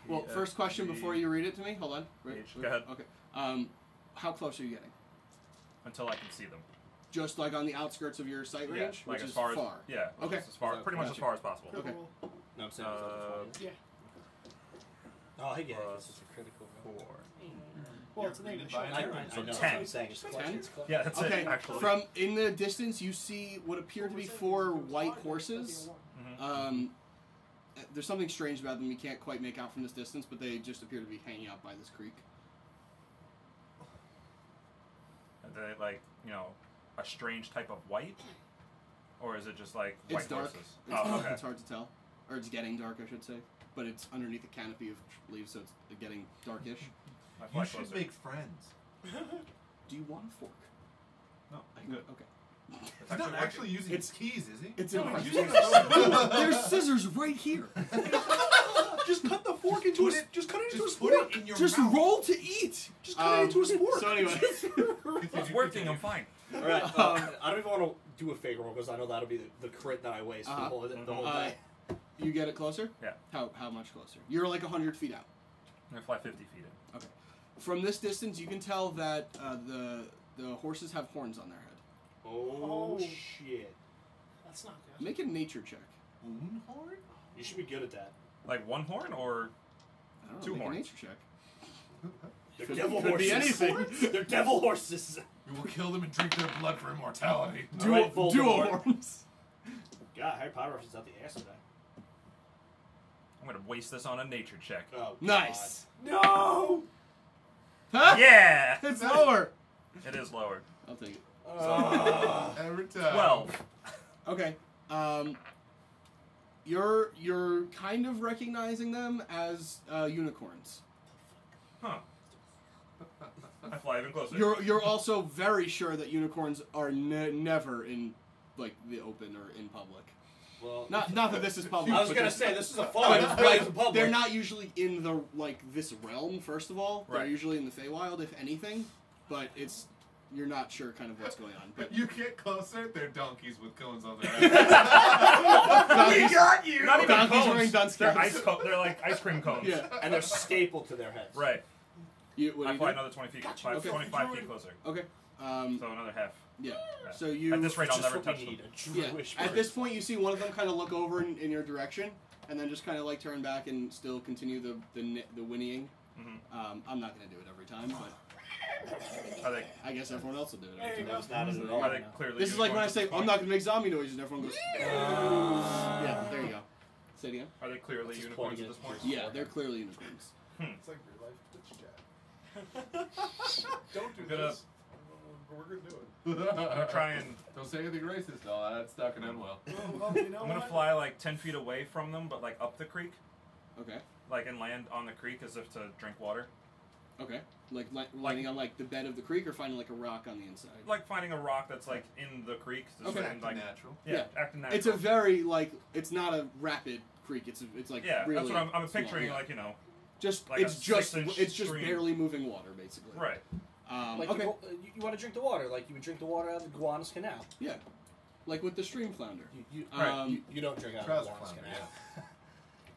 Well, first question before you read it to me. Hold on. Wait, Go ahead. Okay. How close are you getting? Until I can see them. Just like on the outskirts of your sight Yeah, range, like which as is far far. as yeah, Okay. as far, pretty much as far as possible. Critical Okay. roll. No, I'm saying Yeah. oh, hey, yeah, plus this is a critical. 4. Well, it's a negative. I- shot. I know that's what 10. I'm saying. It's close. 10? It's close. Yeah, that's Okay. it. Actually. From in the distance, you see what appear to be 4 white horses. Mhm. There's something strange about them you can't quite make out from this distance, but they just appear to be hanging out by this creek. Are they like a strange type of white, or is it just like It's white dark. horses? It's, Oh, okay. it's hard to tell. Or it's getting dark, I should say. But it's underneath a canopy of leaves, so it's getting darkish. I fly You should closer. make friends. Do you want a fork? No, I'm good. Okay. It's He's not actually working. using his keys, is he? It's No, in he's my using There's scissors right here. Just cut the fork into Put a. it- Just cut it into a Just put spork. it in your Just mouth. roll to eat. Just cut it into a spork. So anyway, It's working. I'm fine. All right. I don't even want to do a fake roll because I know that'll be the crit that I waste Uh-huh. the whole day. you get it closer? Yeah. How much closer? You're like 100 feet out. I'm gonna fly 50 feet in. Okay. From this distance, you can tell that the horses have horns on their head. Oh, Oh. shit! That's not good. Make a nature check. Moonhorn? You should be good at that. Like one horn or I don't know. 2 make horns. a nature check. They're Could- devil could horses. be anything. They're devil horses. We will kill them and drink their blood for immortality. Dual, Alright, dual Voldemort. horns. God, Harry Potter reference out the ass today. I'm gonna waste this on a nature check. Oh, God. Nice. No. Huh? Yeah, It's lower. it is lower. I'll take it. Every time. 12. Okay. You're kind of recognizing them as unicorns. Huh. I fly even closer. You're also very sure that unicorns are never in like the open or in public. Well, Not that this is public. I was but gonna just- say this is a but fun. It's really like, public. they're not usually in the this realm. First of all, they're Right. usually in the Feywild, if anything. But you're not sure kind of what's going on. But You get closer, they're donkeys with cones on their head. donkeys, got you. Not even donkeys cones. wearing dunce They're caps. they're like ice cream cones. Yeah. and they're stapled to their heads. Right. What do I you fly do? another 20 feet. Gotcha. Fly Okay. 25 feet closer. Okay. So another half. Yeah. Yeah. So you. At this rate, I'll Just never what we touch them. need, a Yeah. Jewish At this point, you see one of them kind of look over in your direction, and then just kind of like turn back and still continue the whinnying. Mhm. I'm not gonna do it every time, but Are they? I guess everyone else will do it There every you time. go. It's not as at all. Are they no. clearly? This is like when I unicorns say at this I'm point? not gonna make zombie noises, and everyone goes. Yeah, there you go. Say it again. Are they clearly Just unicorns pointing at this it. point? Yeah, they're clearly unicorns. It's like real life Twitch chat. Don't do Gonna- this. We're gonna do it. I'm gonna try and. Don't say anything racist. No, that's not gonna end well. Well, you know I'm gonna what? fly like 10 feet away from them, but like up the creek, Okay. like and land on the creek as if to drink water. Okay. Like landing on like the bed of the creek, or finding like a rock on the inside. Like finding a rock that's like in the creek. Okay. Like, natural. Yeah, acting natural. It's a very like it's not a rapid creek. It's like really that's what I'm small, picturing. yeah. Like just like it's a just 6-inch it's just stream. barely moving water basically. Right. Like Okay. you want to drink the water, like you would drink the water out of the Gowanus Canal. Yeah. Like with the stream flounder. You don't drink out of Trout the Gowanus flounder, Canal. yeah.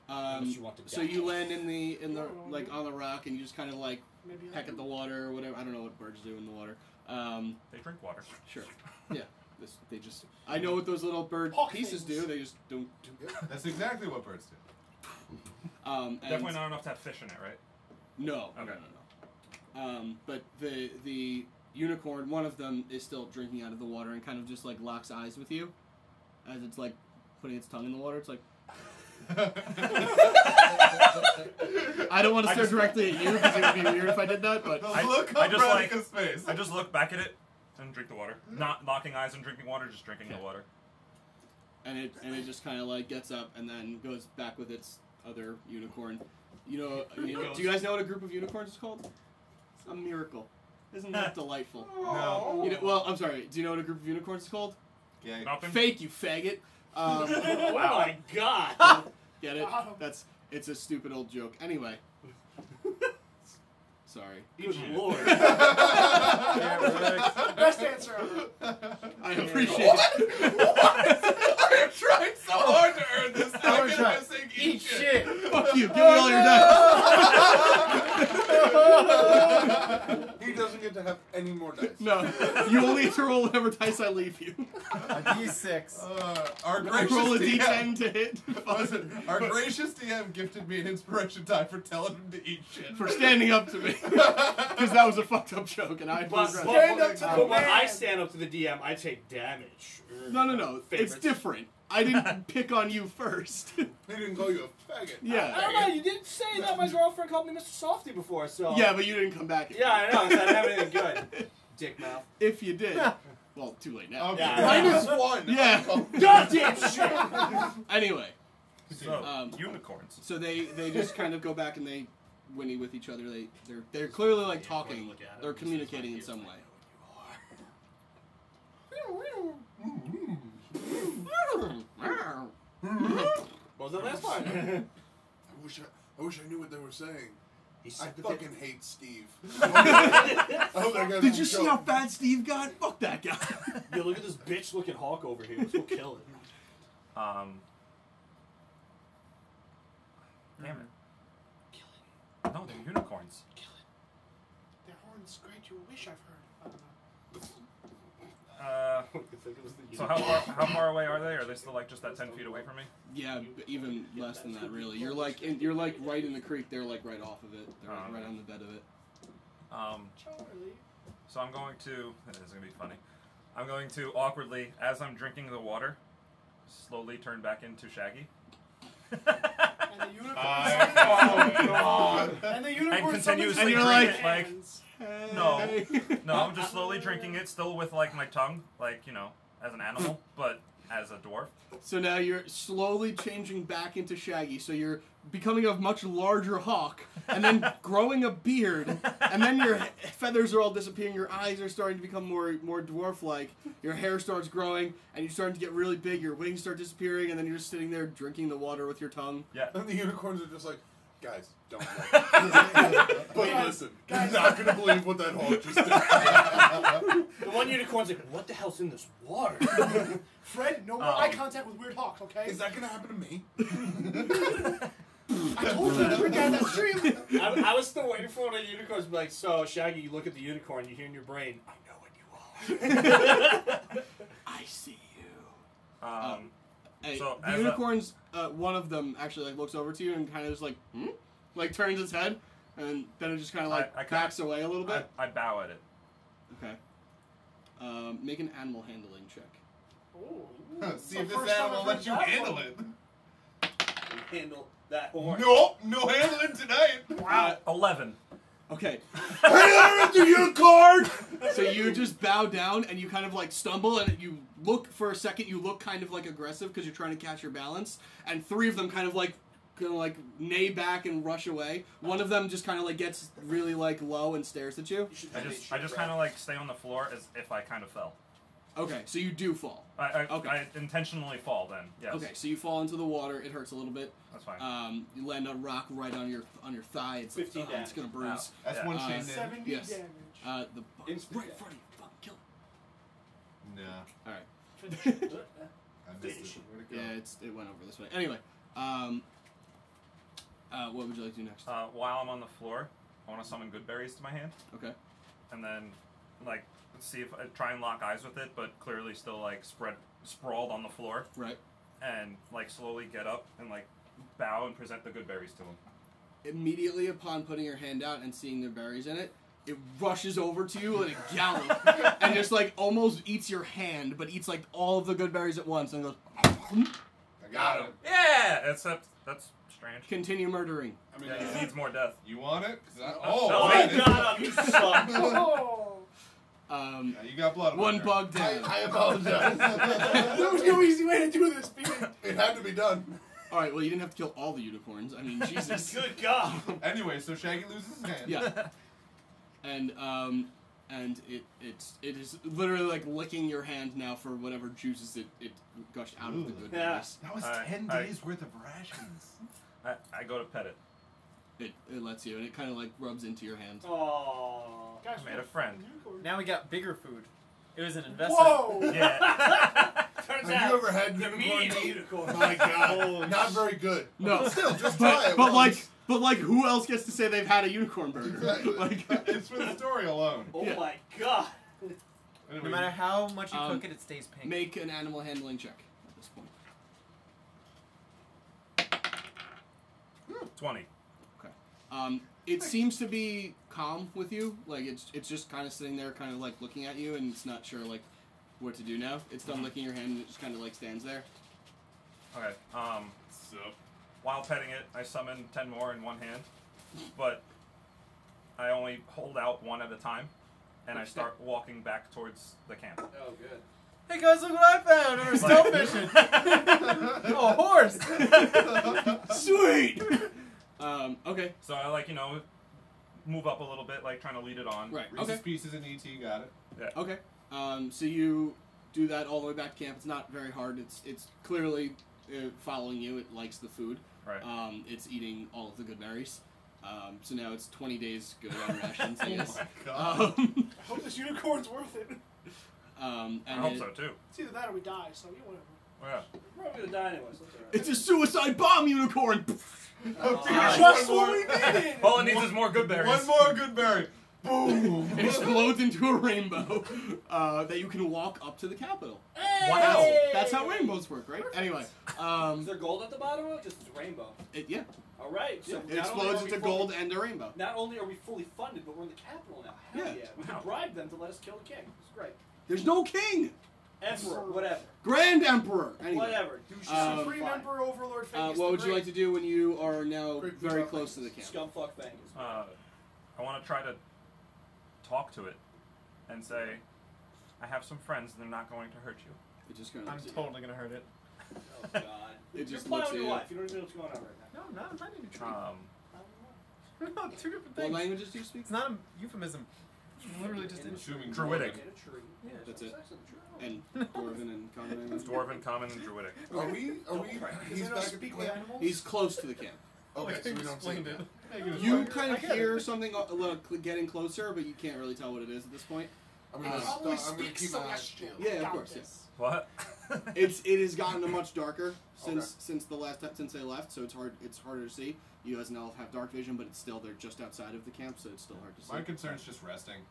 Unless you want to So die. you land in the like on the rock, and you just kind of like Maybe peck at the water or whatever. I don't know what birds do in the water. They drink water. Sure. Yeah. They just. I know what those little bird Hawk pieces things. do. They just don't. That's exactly what birds do. And Definitely not enough to have fish in it, right? No. Okay. No. But the unicorn, one of them is still drinking out of the water and kind of just like locks eyes with you, as it's like putting its tongue in the water. It's like. I don't want to stare directly at you because it would be weird if I did that, but Look I on just like- Radika's face. I just look back at it and drink the water. Not locking eyes and drinking water, just drinking the water. and it just kind of like gets up and then goes back with its other unicorn. You know, do you guys know what a group of unicorns is called? A miracle. Isn't that delightful? No. You know, well, I'm sorry. Do you know what a group of unicorns is called? Yeah. Nothing. Fake, you faggot. Oh my god! Get it? It's a stupid old joke. Anyway. Sorry. Good lord. Best answer ever. I appreciate it. I am trying so hard to earn this. Now I'm missing Eat shit. Fuck you. Give me all your dice. He doesn't get to have any more dice. No. You only have to roll whatever dice I leave you. A D6. Our I gracious roll a DM, d10 to hit. Listen, our gracious DM gifted me an inspiration die for telling him to eat shit. For standing up to me. Because that was a fucked up joke, and I But, regret it. Stand up to the but when man. I stand up to the DM, I take damage. No. It's Favorites. different. I didn't pick on you first. He didn't call you a faggot. I Yeah. don't know, you didn't say that my girlfriend called me Mr. Softy before, so... Yeah, but you didn't come back. Yeah, I know, 'cause I didn't have anything good. Dick mouth. If you did. Well, too late now. Okay. Yeah. -1. Yeah. Goddamn shit! Anyway, So, unicorns. so they just kind of go back and they whinny with each other. They're clearly like Yeah, talking. look at him. They're This is communicating my in some way. What was that last part? I wish I knew what they were saying. He I said the fucking hate Steve. I hope that guy Did you doesn't see show how up. fat Steve got? Fuck that guy. Yo, look at this bitch looking hawk over here. Let's go kill it. Damn it. Kill it. No, they're unicorns. Their horns scratch you a wish I've heard. I don't know. So how far away are they? Are they still like just that 10 feet away from me? Yeah, even less than that, really. You're like right in the creek. They're like right off of it. They're like right on the bed of it. Charlie. So I'm going to. This is gonna be funny. I'm going to awkwardly, as I'm drinking the water, slowly turn back into Shaggy. And the unicorn. And the unicorn. And continuously And you're drink like- it like. No, I'm just slowly drinking it, still with like my tongue, like as an animal, but as a dwarf. So now you're slowly changing back into Shaggy. So you're becoming a much larger hawk, and then growing a beard, and then your feathers are all disappearing. Your eyes are starting to become more dwarf-like. Your hair starts growing, and you're starting to get really big. Your wings start disappearing, and then you're just sitting there drinking the water with your tongue. Yeah. And the unicorns are just like, guys, don't look. But listen, you're not going to believe what that hawk just did. The one unicorn's like, what the hell's in this water? Fred, no more eye contact with weird hawks, okay? Is that going to happen to me? I told you to drink out of that stream. I was still waiting for one of the unicorns to be like, so, Shaggy, you look at the unicorn, you hear in your brain, I know what you are. I see you. Hey, So, the as unicorns, one of them actually like looks over to you and kind of just like, like turns its head, and then it just kind of like I kinda- backs away a little bit. I bow at it. Okay. Make an animal handling check. Ooh. See if this animal lets you handle it. Handle that horn. Nope, no handling tonight. Wow. 11. Okay. Hey, the unicorn! So you just bow down and you kind of like stumble and you look for a second. You look kind of like aggressive because you're trying to catch your balance. And three of them kind of like kind of like neigh back and rush away. One of them just kind of like gets really like low and stares at you. I just kind of like stay on the floor as if I kind of fell. Okay, so you do fall. Okay. I intentionally fall then. Yes. Okay, so you fall into the water. It hurts a little bit. That's fine. You land on a rock right on your thigh. It's 15 it's damage. gonna bruise. That's Yeah. one chain damage. 70 Yes. damage. The bug is right in front of you. Fucking kill it. Nah. All right. Finish it. I missed it. Where'd it go? Yeah, it went over this way. Anyway, what would you like to do next? While I'm on the floor, I want to summon good berries to my hand, Okay. and then like see if I try and lock eyes with it, but clearly still like sprawled on the floor, Right. and like slowly get up and like bow and present the good berries to him. Immediately upon putting your hand out and seeing the berries in it, it rushes over to you in a gallop and just like almost eats your hand, but eats like all of the good berries at once and goes. I got him. Yeah, except that's strange. Continue murdering. I mean, He needs more death. You want it? 'Cause No, Oh, I my didn't. God, you suck. Oh! Yeah, you got blood on One there. bug down. I apologize. There was no easy way to do this, Beattie. It had to be done. All right. Well, you didn't have to kill all the unicorns. I mean, Jesus. Good God. Anyway, so Shaggy loses his hand. Yeah. And it is literally like licking your hand now for whatever juices it gushed out of the good Yeah. berries. That was Alright, 10 alright. days worth of rations. I go to pet it. It lets you, and it kind of like rubs into your hand. Oh. Guys, I made a friend. Now we got bigger food. It was an investment. Whoa! Yeah. Turns Have out, you ever had the unicorn meat meat? unicorn. Oh my god. Holy Not very good. No. Still, just try it But once. like, who else gets to say they've had a unicorn burger? Exactly. Like, It's for the story alone. Oh Yeah. my God. Anyway, No matter how much you Um, cook it, it stays pink. make an animal handling check at this point. 20. It seems to be calm with you. Like it's just kind of sitting there, kind of like looking at you, and it's not sure like what to do now. It's done licking your hand, and it just kind of like stands there. Okay. so, While petting it, I summon 10 more in one hand, but I only hold out one at a time, and I start walking back towards the camp. Oh, good. Hey guys, look what I found! On our stealth mission! Oh, a horse! Sweet. Okay. So I like, move up a little bit, like trying to lead it on. Right. Reese's Okay. Pieces and E.T. got it. Okay. So you do that all the way back to camp. It's not very hard. It's clearly following you. It likes the food. Right. It's eating all of the good berries. So now it's 20 days good on rations, I Oh guess. my god. I hope this unicorn's worth it. And I hope so too. It's either that or we die, so yeah, whatever. Oh, yeah. We're probably gonna die anyway, so that's alright. it's a suicide bomb unicorn! Just what we needed! All it needs is more good berries. One more good berry. Boom. It explodes into a rainbow that you can walk up to the Capitol. Wow. That's how rainbows work, right? Anyway, Is there gold at the bottom of it? Just rainbow. yeah, Alright, so it not only explodes are we into fully- gold and a rainbow. Not only are we fully funded, but we're in the capital now. Hell Yeah. yeah. We Wow. can bribe them to let us kill the king. It's great. There's no king! Emperor, whatever. Grand Emperor! Anyway, Whatever. Do shit. Supreme Fine. Emperor Overlord Fengus what the would you Great. like to do when you are now Great very food close to the camp? Scumfuck Fengus. I want to try to talk to it and say, I have some friends and they're not going to hurt you. It just kind I'm of totally gonna hurt it. Oh, God. It just You're looks plowing at your you. life. You don't even know what's going on right now. No, not even a tree. Um, No, two different What things. languages do you speak? It's not a euphemism. It's literally just In in a Assuming Druidic. In a tree. Yeah. That's it. Sex in a tree. And Dwarven and Common language? Dwarven, Common, and Druidic. Are we? Does He's it not back at the speak with camp. animals? He's close to the camp. Okay, Like, so we I don't see explained him. it. You kind I of get it. hear something a little getting closer, but you can't really tell what it is at this point. I'm gonna Probably stop. I'm gonna speak keep my eyes celestial. peeled. Yeah, of Got course, this. What? It has gotten much darker since Okay. the last time since they left, so it's harder to see. You as an elf have dark vision, but it's still they're just outside of the camp, so it's still hard to see. My concern's just resting.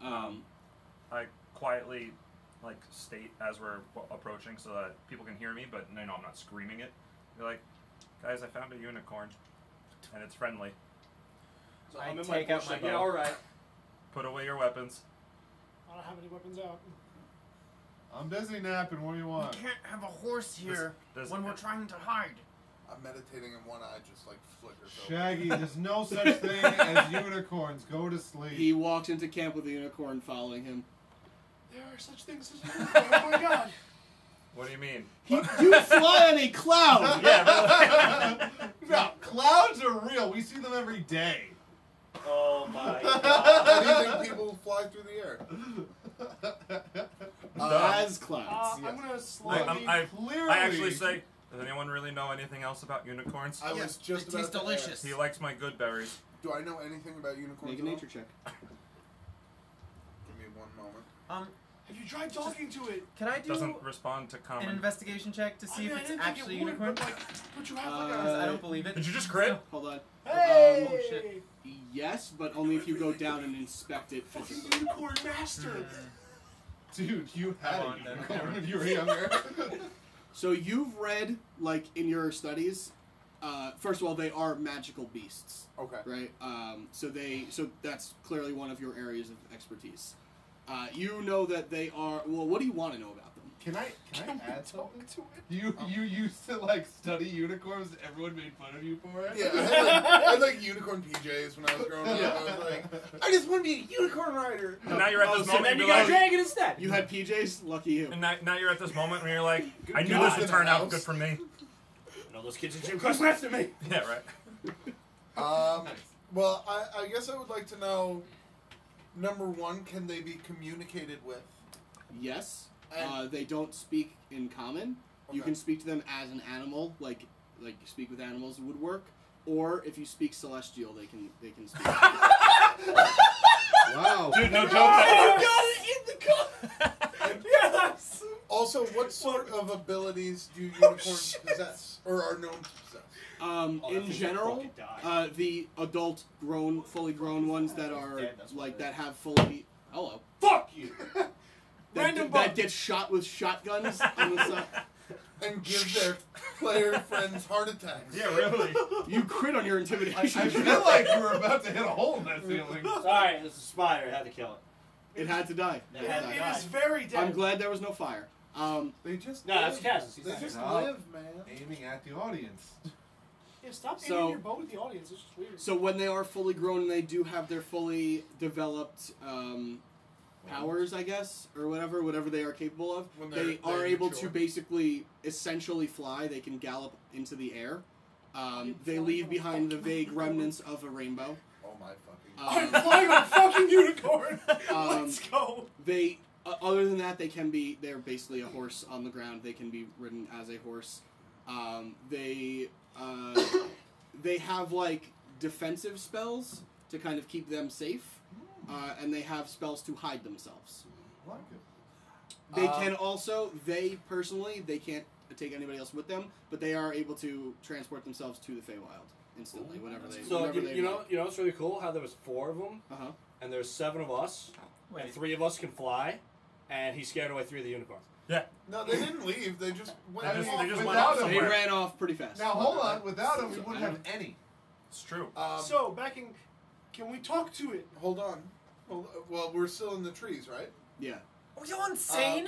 I quietly, state as we're approaching so that people can hear me, but I'm not screaming it. You're like, guys, I found a unicorn, and it's friendly. So I I'm in take my out bush, my like, yeah, bow. alright. Put away your weapons. I don't have any weapons out. I'm busy napping. What do you We want? can't have a horse here This- when we're trying to hide. I'm meditating and one eye just like flickers. Shaggy, there's no such thing as unicorns. Go to sleep. He walks into camp with a unicorn following him. There are such things as unicorn. Oh my god. What do you mean? You fly on a cloud. Yeah, really. No, clouds are real. We see them every day. Oh my How god. do you think people fly through the air? As clouds. I'm gonna slowly. Clearly. I actually say, does anyone really know anything else about unicorns? I was just They about taste to delicious. ask. He likes my good berries. Do I know anything about unicorns? Make a at all? nature check. Give me 1 moment. Have you tried talking to it? Can I do Doesn't respond to an common. investigation check to see I if it's didn't think actually it would, unicorn? But, like, but you have like a. Because I don't believe it. Did you just crit? Hold on. Hey! oh, shit. Yes, but only if you go down and inspect it Fucking physically. unicorn master. Dude, you had Come on, a then. unicorn when you were younger. So you've read, like, in your studies, first of all, they are magical beasts, Okay. right? So that's clearly one of your areas of expertise. You know that they are. Well, what do you want to know about them? Can I add Talk something? to it. You used to like study unicorns. Everyone made fun of you for it. Yeah, I had like unicorn PJs when I was growing up. Yeah. I was like, I just want to be a unicorn rider. And now you're at Oh, this so moment. Then you you're got a like, dragon instead. You had PJs. Lucky you. and now you're at this moment where you're like, I knew God. this would turn out good for me. No, those kids in gym class laughed at me. Yeah, right. Well, I guess I would like to know. Number one, can they be communicated with? Yes. And- They don't speak in common. You Okay. can speak to them as an animal, like speak with animals would work. Or if you speak celestial, they can speak. Wow. Dude, no joke. Oh, got it in the cup. Yes. Also, what sort of abilities do unicorns possess, or are known to possess? Oh, that In thing's general, fucking die. the adult fully grown ones that are Dead, that's what like it that have fully Fuck you. Random that bug. get shot with shotguns on the side. And give their player friends heart attacks. Yeah, really. You crit on your I intimidation. feel like we're about to hit a hole in that ceiling. Sorry, it's a spider. I had to kill it. It had to die. It It had had to to It die. is very dead. I'm glad there was no fire. They just No, that's Cass. They just Stop live, man. Aiming at the audience. Yeah, stop So- aiming your bow at the audience. It's just weird. So when they are fully grown and they do have their fully developed powers, I guess, or whatever they are capable of, When they they're are able to mature. basically essentially fly. They can gallop into the air. They flying leave on a behind the fucking vague unicorn. remnants of a rainbow. Oh my fucking. I'm flying on a fucking unicorn. Let's go. They, other than that, they're basically a horse on the ground. They can be ridden as a horse. They have like defensive spells to kind of keep them safe, and they have spells to hide themselves. I like it. They can also, they can't take anybody else with them, but they are able to transport themselves to the Feywild instantly, whenever they. So whenever you know what's really cool? How there was 4 of them, Uh huh. and there's 7 of us, Wait. and 3 of us can fly, and he scared away 3 of the unicorns. No, they didn't leave. They just went. They just off. went Without off him, They somewhere. ran off pretty fast. Now hold on. Without him, we So, wouldn't I have any. It's true. So backing, can we talk to it? Hold on. Well, we're still in the trees, right? Yeah. Are you insane?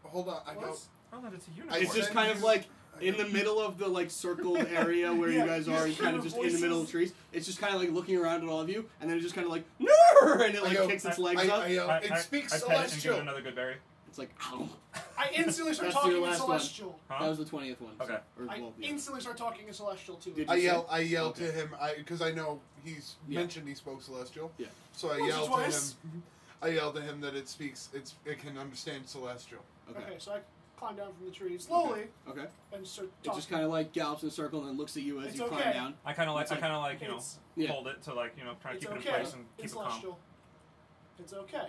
Hold on. I go. What? Oh, that it's a I unicorn. It's just send kind of you- like I in go- the middle of the like circled area where Yeah, you guys you are, just kind hear of just in the middle of the voices. trees. It's just kind of like looking around at all of you, and then it just kind of like no, and it I like go- kicks its legs I up. yell, I it speaks pet it and give it celestial. another good berry. It's like ow. I instantly start That's talking your in last one. celestial. That Huh? was the 20th one. Okay. Or, I well, yeah. instantly start talking in celestial too. Did I you say? yell Okay. to him because I know he's Yeah. mentioned he spoke celestial. Yeah. So I Once or yell to twice. him. I yell to him that it can understand celestial. Okay. Okay, so I climb down from the tree slowly Okay. and start It talking. just kind of like gallops in a circle and then looks at you as It's you okay. climb down. I kind of like, It's like- you know, It's, Yeah. hold it to like, you know, try to it's keep it in okay. place and keep It's it calm. celestial. It's okay.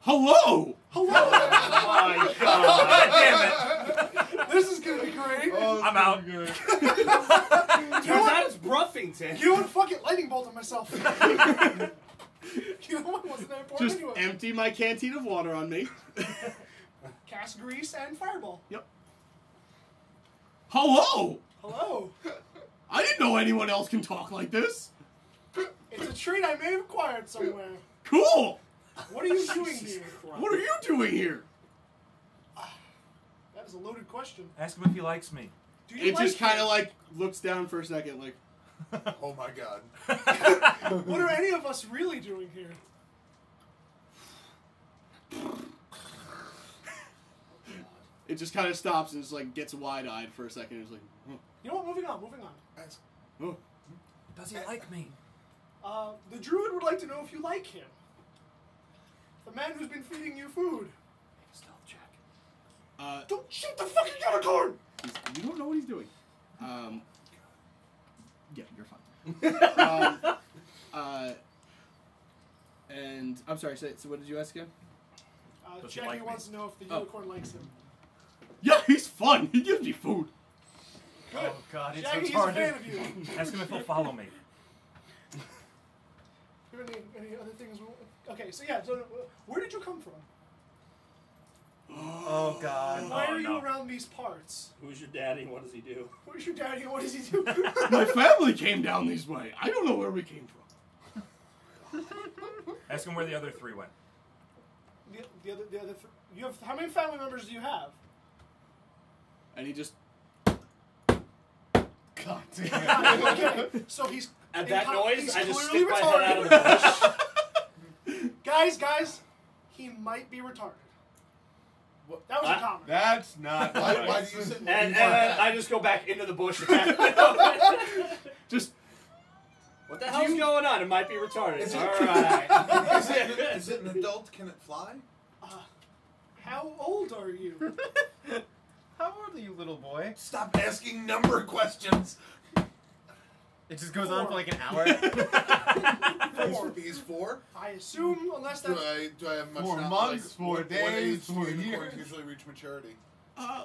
Hello. Oh my god! Damn it! This is gonna be great. Oh, I'm out. good. Turns out it's Bruffington. You know what? Fucking lightning bolt on myself. You know what? Wasn't that important Just anyway? empty my canteen of water on me. Cast grease and fireball. Hello. Hello. I didn't know anyone else can talk like this. It's a treat I may have acquired somewhere. Cool. What are you doing here? What are you doing here? That is a loaded question. Ask him if he likes me. Do you It like just kind me? of like looks down for a second, like Oh my god. What are any of us really doing here? it just kind of stops and just like gets wide-eyed for a second. It's like, oh. You know what? Moving on. Oh. Does he like me? The druid would like to know if you like him. The man who's been feeding you food. Stealth check. Don't shoot the fucking unicorn! You don't know what he's doing. Yeah, you're fine. And I'm sorry. So what did you ask again? Does he Shaggy like me? wants to know if the unicorn likes him. Yeah, he's fun. He gives me food. Good. Oh God, it's Shaggy is a retarded. fan of you. Ask him if he'll follow me. Do you have any other things? Okay, so yeah, so where did you come from? Oh God. And why Oh, are you no. around these parts? Who's your daddy and what does he do? Where's your daddy and what does he do? My family came down this way. I don't know where we came from. Ask him where the other 3 went. the other you have how many family members do you have? And he just. God damn it. Okay, so he's At that noise, he's I just clearly stick my head out of the bush. Guys, he might be retarded. That was a comment. That's not Why right. do you sit And I just go back into the bush. Just. What the hell's going on? It might be retarded. Is it- Alright. is it an adult? Can it fly? How old are you? How old are you, little boy? Stop asking number questions. It just goes on for like an hour. He's 4. I assume, unless Do that's I have much 4 knowledge? months, Like, 4 what days, age 4 do unicorns years. usually reach maturity?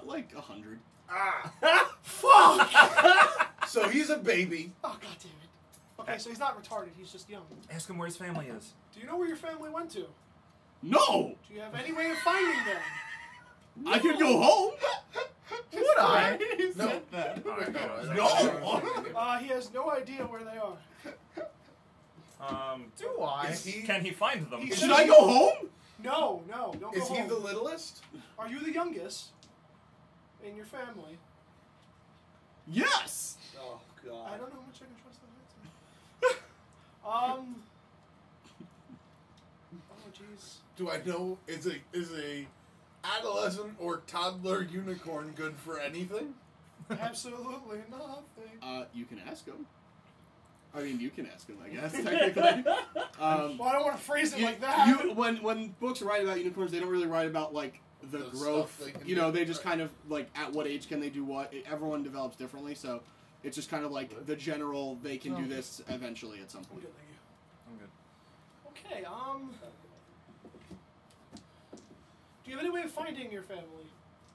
Like 100. fuck. So he's a baby. Oh god damn it. Okay, so he's not retarded. He's just young. Ask him where his family is. Do you know where your family went to? No! Do you have any way of finding them? I could go home! Would I? He No. said that. Oh, God. No! He has no idea where they are. Do I? Is he? Can he find them? He- Should I go home? No, don't go Is he home. the littlest? Are you the youngest in your family? Yes! Oh, I God. don't know how much I can trust that answer. Oh jeez. Do I know? Is a adolescent or toddler unicorn good for anything? Absolutely nothing. You can ask him. I mean, you can ask him, I guess, technically. Well, I don't want to phrase it You- like that. when books write about unicorns, they don't really write about, like, the growth. stuff they can You know, do, they just right. kind of, like, at what age can they do what. Everyone develops differently, so it's just kind of like the general, they can do this eventually at some I'm point. good, thank you. I'm good. Okay, do you have any way of finding your family?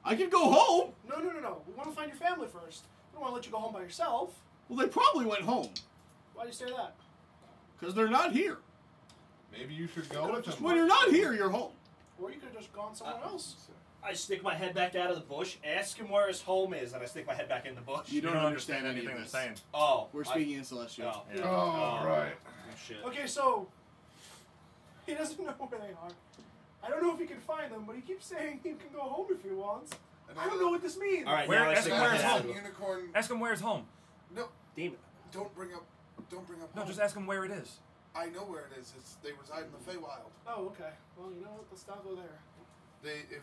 I can go home! No. We want to find your family first. We don't want to let you go home by yourself. Well, they probably went home. Why do you say that? Because they're not here. Maybe you should go with him. When you're not here, you're home. Or you could have just gone somewhere else. I stick my head back out of the bush, ask him where his home is, and I stick my head back in the bush. You don't understand any anything of they're this. saying. Oh. We're speaking in Celestial. Oh. Yeah. Oh, right. Shit. Okay, so he doesn't know where they are. I don't know if he can find them, but he keeps saying he can go home if he wants. I don't know what this means. Alright, Where- now I ask stick him my where head his out home- of the Unicorn. Ask him where his home. No, Demon. don't bring up. No, home. just ask him where it is. I know where it is. They reside in the Feywild. Oh, okay. Well, you know what? Let's not go there. If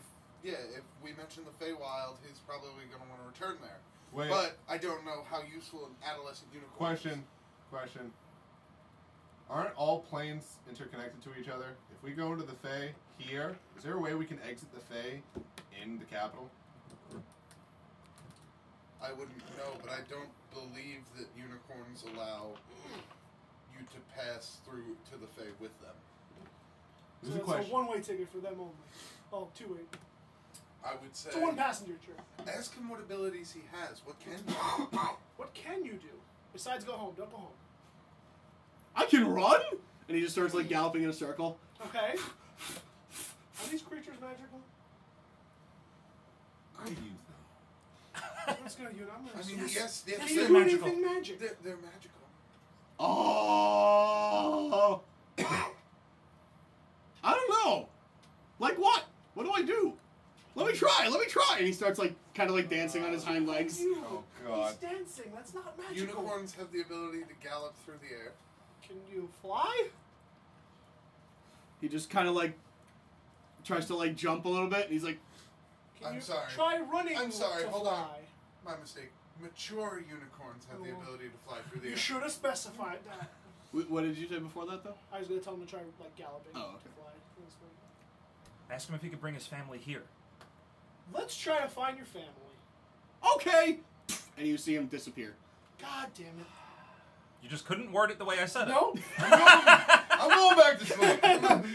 we mention the Feywild, he's probably going to want to return there. Wait. But I don't know how useful an adolescent unicorn is. Question. Aren't all planes interconnected to each other? If we go into the Fey here, is there a way we can exit the Fey in the capital? I wouldn't know, but I don't believe that unicorns allow you to pass through to the Fey with them. This So is a it's a question. one-way ticket for them only. Oh, two-way. I would say. It's a one-passenger trip. Ask him what abilities he has. What can he do? What can you do besides go home? Don't go home. I can run? And he just starts, like, galloping in a circle. Okay. Are these creatures magical? I use them. I'm just gonna use. I'm gonna. I mean, Yes. yes, Can yes, you they're do magical. anything magic? They're magical. Oh! I don't know. Like what? What do I do? Let me try. And he starts, like, kind of, like, dancing on his hind legs. Oh, God. He's dancing. That's not magical. Unicorns have the ability to gallop through the air. Can you fly? He just kind of, like, tries to, like, jump a little bit, and he's like, Can I'm you sorry. Try running. I'm sorry, To hold fly. on. My mistake. Mature unicorns have the Oh. ability to fly through the You air. should have specified that. What did you say before that, though? I was gonna tell him to try like galloping Oh, to okay. fly. Ask him if he could bring his family here. Let's try to find your family. Okay! And you see him disappear. God damn it. You just couldn't word it the way I said it. No. I'm going back to sleep.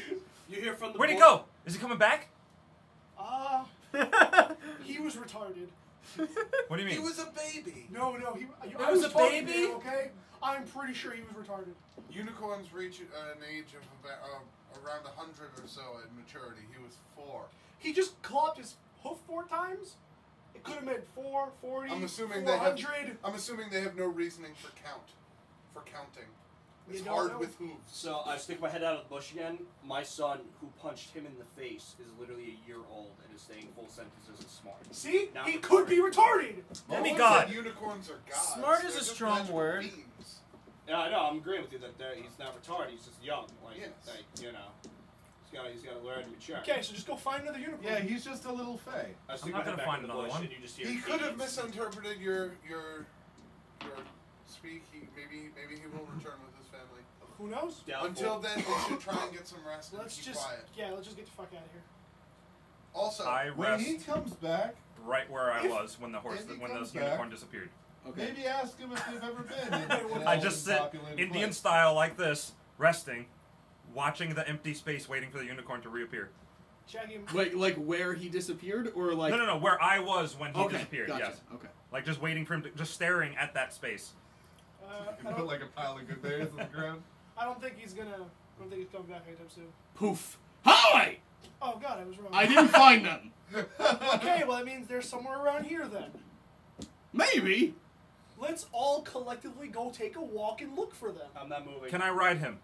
You hear from the Where'd he go? Is he coming back? He was retarded. What do you mean? He was a baby. No, I was was a talking to baby? him, okay? I'm pretty sure he was retarded. Unicorns reach an age of about, around 100 or so at maturity. He was 4. He just clopped his hoof 4 times. It could have meant 4, 40, I'm assuming 400. I'm assuming they have no reasoning for counting. It's You don't hard know. with hooves. So I stick my head out of the bush again. My son, who punched him in the face, is literally a year old and is saying full sentences and smart. See? Not He retarded. could be retarded. No one Demigod. said unicorns are gods. Smart is They're a just strong magical word. beings. Yeah, I know. I'm agreeing with you that he's not retarded. He's just young. Like, Yes. like you know, he's got to learn to mature. Okay, so just go find another unicorn. Yeah, he's just a little fey. I stick I'm not my head gonna back find in the another bush one. and you just hear He could have idiots. misinterpreted your speak. Maybe he will return with his family. Who knows? Doubtful. Until then, we should try and get some rest and Let's keep just quiet. let's just get the fuck out of here. Also, I When rest he comes back, right where I If- was when the comes unicorn back- disappeared. Okay. maybe ask him if they've ever been. In I just sit populated Indian place. style like this, resting, watching the empty space, waiting for the unicorn to reappear. Shaggy. Like where he disappeared, or like... No, where I was when he Okay, disappeared. gotcha. Yes, Okay. like just waiting for him, just staring at that space. You put like a pile of good berries on the ground. I don't think he's coming back anytime soon. Poof. Hi! Oh god, I was wrong. I didn't find them. Okay, well that means they're somewhere around here then. Maybe. Let's all collectively go take a walk and look for them. I'm not moving. Can I ride him?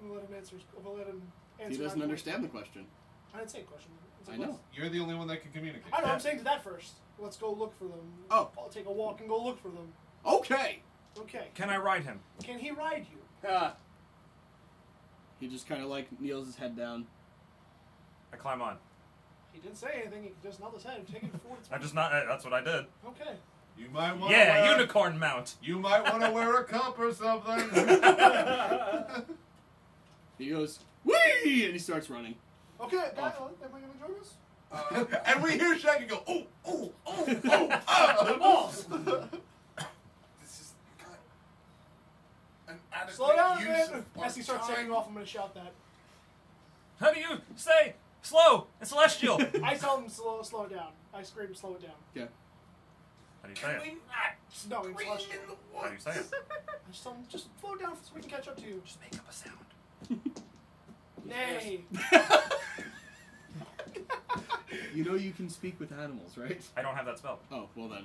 We'll let him answer. We'll let him answer. He my doesn't question. understand the question. I didn't say a question. It's a I know. question. You're the only one that can communicate. I know. I'm saying to that first. Let's go look for them. Oh. I'll take a walk and go look for them. Okay. Okay. Can I ride him? Can he ride you? Ah, He just kind of like kneels his head down. I climb on. He didn't say anything. He just nodded his head. Take it forward. I just not. That's what I did. Okay. You might want Yeah, wear, unicorn mount. You might want to wear a cup or something. He goes, whee! And he starts running. Okay. Guys, am I going to join us? And we hear Shaggy go, oh, oh, oh, oh, The balls. this is not an adequate Slow down a use bit. of As he starts time. taking off, I'm going to shout that. How do you say slow and celestial? I tell him slow it down. I scream slow it down. Okay. How do you say it? No, in Scream celestial. in the How do you say it? I just tell him just slow down so we can catch up to you. Just make up a sound. Nay. You know you can speak with animals, right? I don't have that spell. Oh, well then.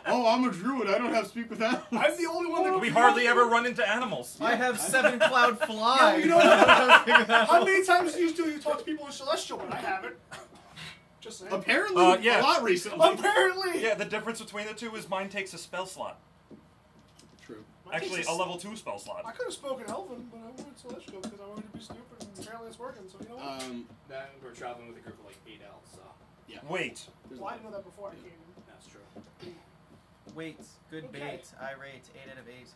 Oh, I'm a druid. I don't have speak with animals. I'm the only one that We hardly ever run into animals. I have 7 cloud fly. Yeah, you know how many times you talk to people with celestial, but I haven't. Just saying. Apparently, Yeah. a lot recently. Apparently. Yeah, the difference between the two is mine takes a spell slot. True. Mine Actually, takes a level 2 spell slot. I could have spoken Elven, but I wanted celestial because I wanted to be stupid, and apparently it's working. So you know what? then we're traveling with a group of like 8 elves, so Yeah. Wait. There's Well, I a- didn't know that before I came in. that's true. Wait, good Okay. bait. I rate 8 out of 8.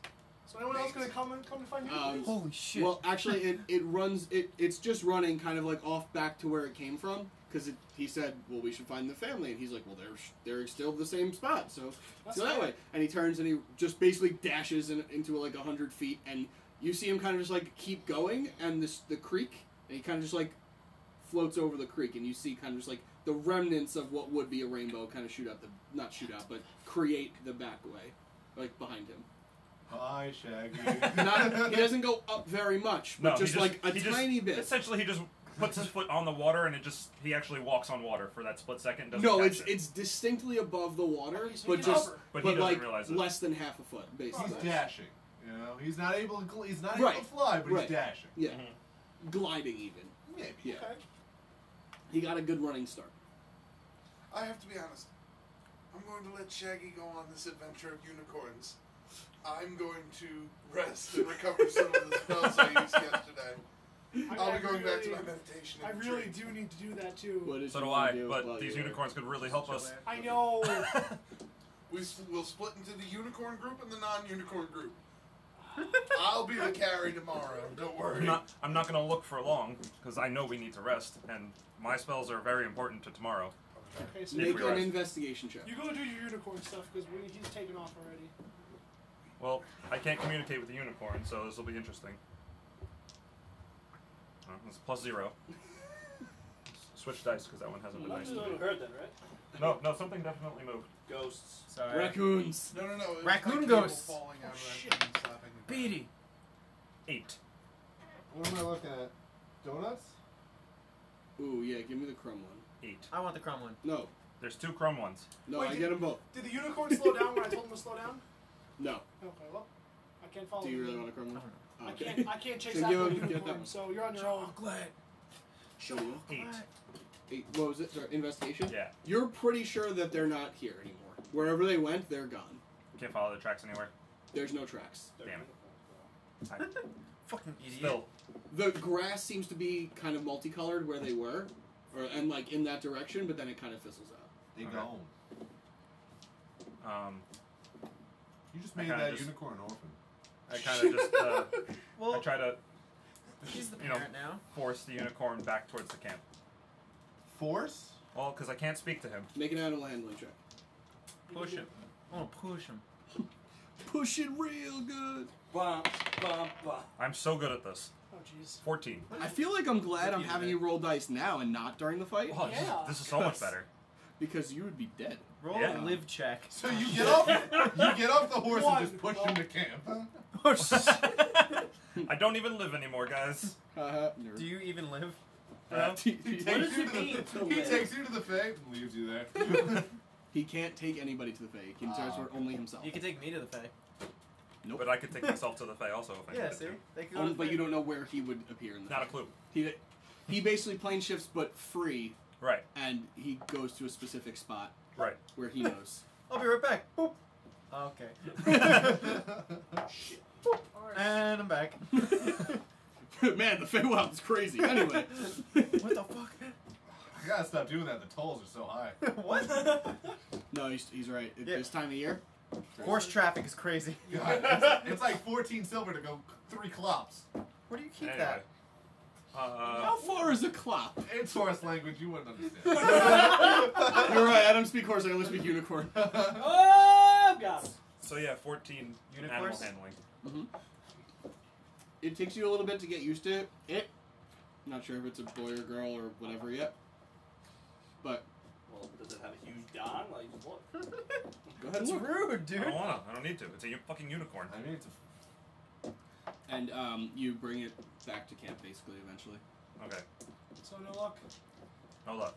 So anyone else gonna come to find you? Holy shit. Well, actually, it's just running kind of like off back to where it came from. Because he said, well, we should find the family. And he's like, well, they're still the same spot. So That's go that fair. way. And he turns and he just basically dashes into like 100 feet. And you see him kind of just like keep going. And the creek, and he kind of just like floats over the creek. And you see kind of just like the remnants of what would be a rainbow kind of not shoot out, but create the back way. Like behind him. Hi, Shaggy. He doesn't go up very much, but No, just he like a he tiny bit. Essentially, he just puts his foot on the water, and he actually walks on water for that split second. Doesn't No, catch it. it's distinctly above the water, Okay, so but he can just hover. But he doesn't like realize it. less than half a foot, basically. He's dashing. You know, he's not able to. He's not Right. able to fly, but Right. he's dashing. Yeah, Mhm. gliding even. Maybe. Yeah, Okay. he got a good running start. I have to be honest. I'm going to let Shaggy go on this adventure of unicorns. I'm going to rest and recover some of the spells I used yesterday. I'll be going back to my meditation. I really do need to do that too. What is So you do wanna I, do but about these your- unicorns could really help us. I know. We'll split into the unicorn group and the non-unicorn group. I'll be the carry tomorrow. Don't worry. I'm not gonna look for long because I know we need to rest, and my spells are very important to tomorrow. Okay, so Make we an rest. investigation check. you go do your unicorn stuff because he's taken off already. Well, I can't communicate with the unicorn, so this will be interesting. It's +0. Switch dice because that one hasn't been nice to me. heard that, right? No, something definitely moved. Ghosts. Sorry. Raccoons. No. It was Raccoon like ghosts. cable falling out of shit. that and slapping the ground. Beattie. 8. What am I looking at? Donuts? Ooh, yeah, give me the crumb one. 8. I want the crumb one. No, There's 2 crumb ones. no, Wait, I get them both. Did the unicorn slow down when I told him to slow down? No. Okay, well, I can't follow. Do you him. really want a crumb one? I Okay. can't chase Then after give the him- get unicorn, that. so you're on your own. Show you. 8. 8. What was it? Sorry, investigation? Yeah. You're pretty sure that they're not here anymore. Wherever they went, they're gone. Can't follow the tracks anywhere. There's no tracks. Damn it. I, Fucking idiot. still, The grass seems to be kind of multicolored where they were, and like in that direction, but then it kind of fizzles out. They Okay. gone. You just I made kinda that just- unicorn orphan. I kind of just I Well, try to he's the you know, parent now. force the unicorn back towards the camp. Force? Well, because I can't speak to him. Make an animal handling check. Push him. I want to push him. Push it real good. Bum, bum, bum. I'm so good at this. Oh jeez. 14. I feel like I'm glad I'm having you roll dice now and not during the fight, Oh, Yeah. this is so much better. because you would be dead. Roll Yeah. a live check. So you get off the horse and just push him to camp. Oh, shit. I don't even live anymore, guys. Haha, nerd. Do you even live? He does it mean to He live? takes you to the Fae and leaves you there. He can't take anybody to the Fae. He can transport only himself. You can take me to the Fae. Nope. But I could take myself to the Fae also if I Yeah, needed see? to. They could go to the But Fae. you don't know where he would appear in the Not a Fae. clue. He basically plane shifts but free, Right, and he goes to a specific spot right. where he knows. I'll be right back. Boop. Okay. And I'm back. Man, the Feywild is crazy. Anyway. What the fuck? I gotta stop doing that. The tolls are so high. What? No, he's right. At Yeah. this time of year. Horse traffic is crazy. God, it's like 14 silver to go 3 clops. Where do you keep Anyway. that? How far is a clop? It's horse language, you wouldn't understand. You're right, I don't speak horse, I only speak unicorn. Oh, got him. So yeah, 14 animal Unicorns? handling. It takes you a little bit to get used to it. Not sure if it's a boy or girl or whatever yet. But Well, does it have a huge don? Like, what? go ahead and That's look. rude, I dude. don't wanna. I don't need to. It's a fucking unicorn. I mean, it's And you bring it back to camp basically eventually. Okay. So no luck. No luck.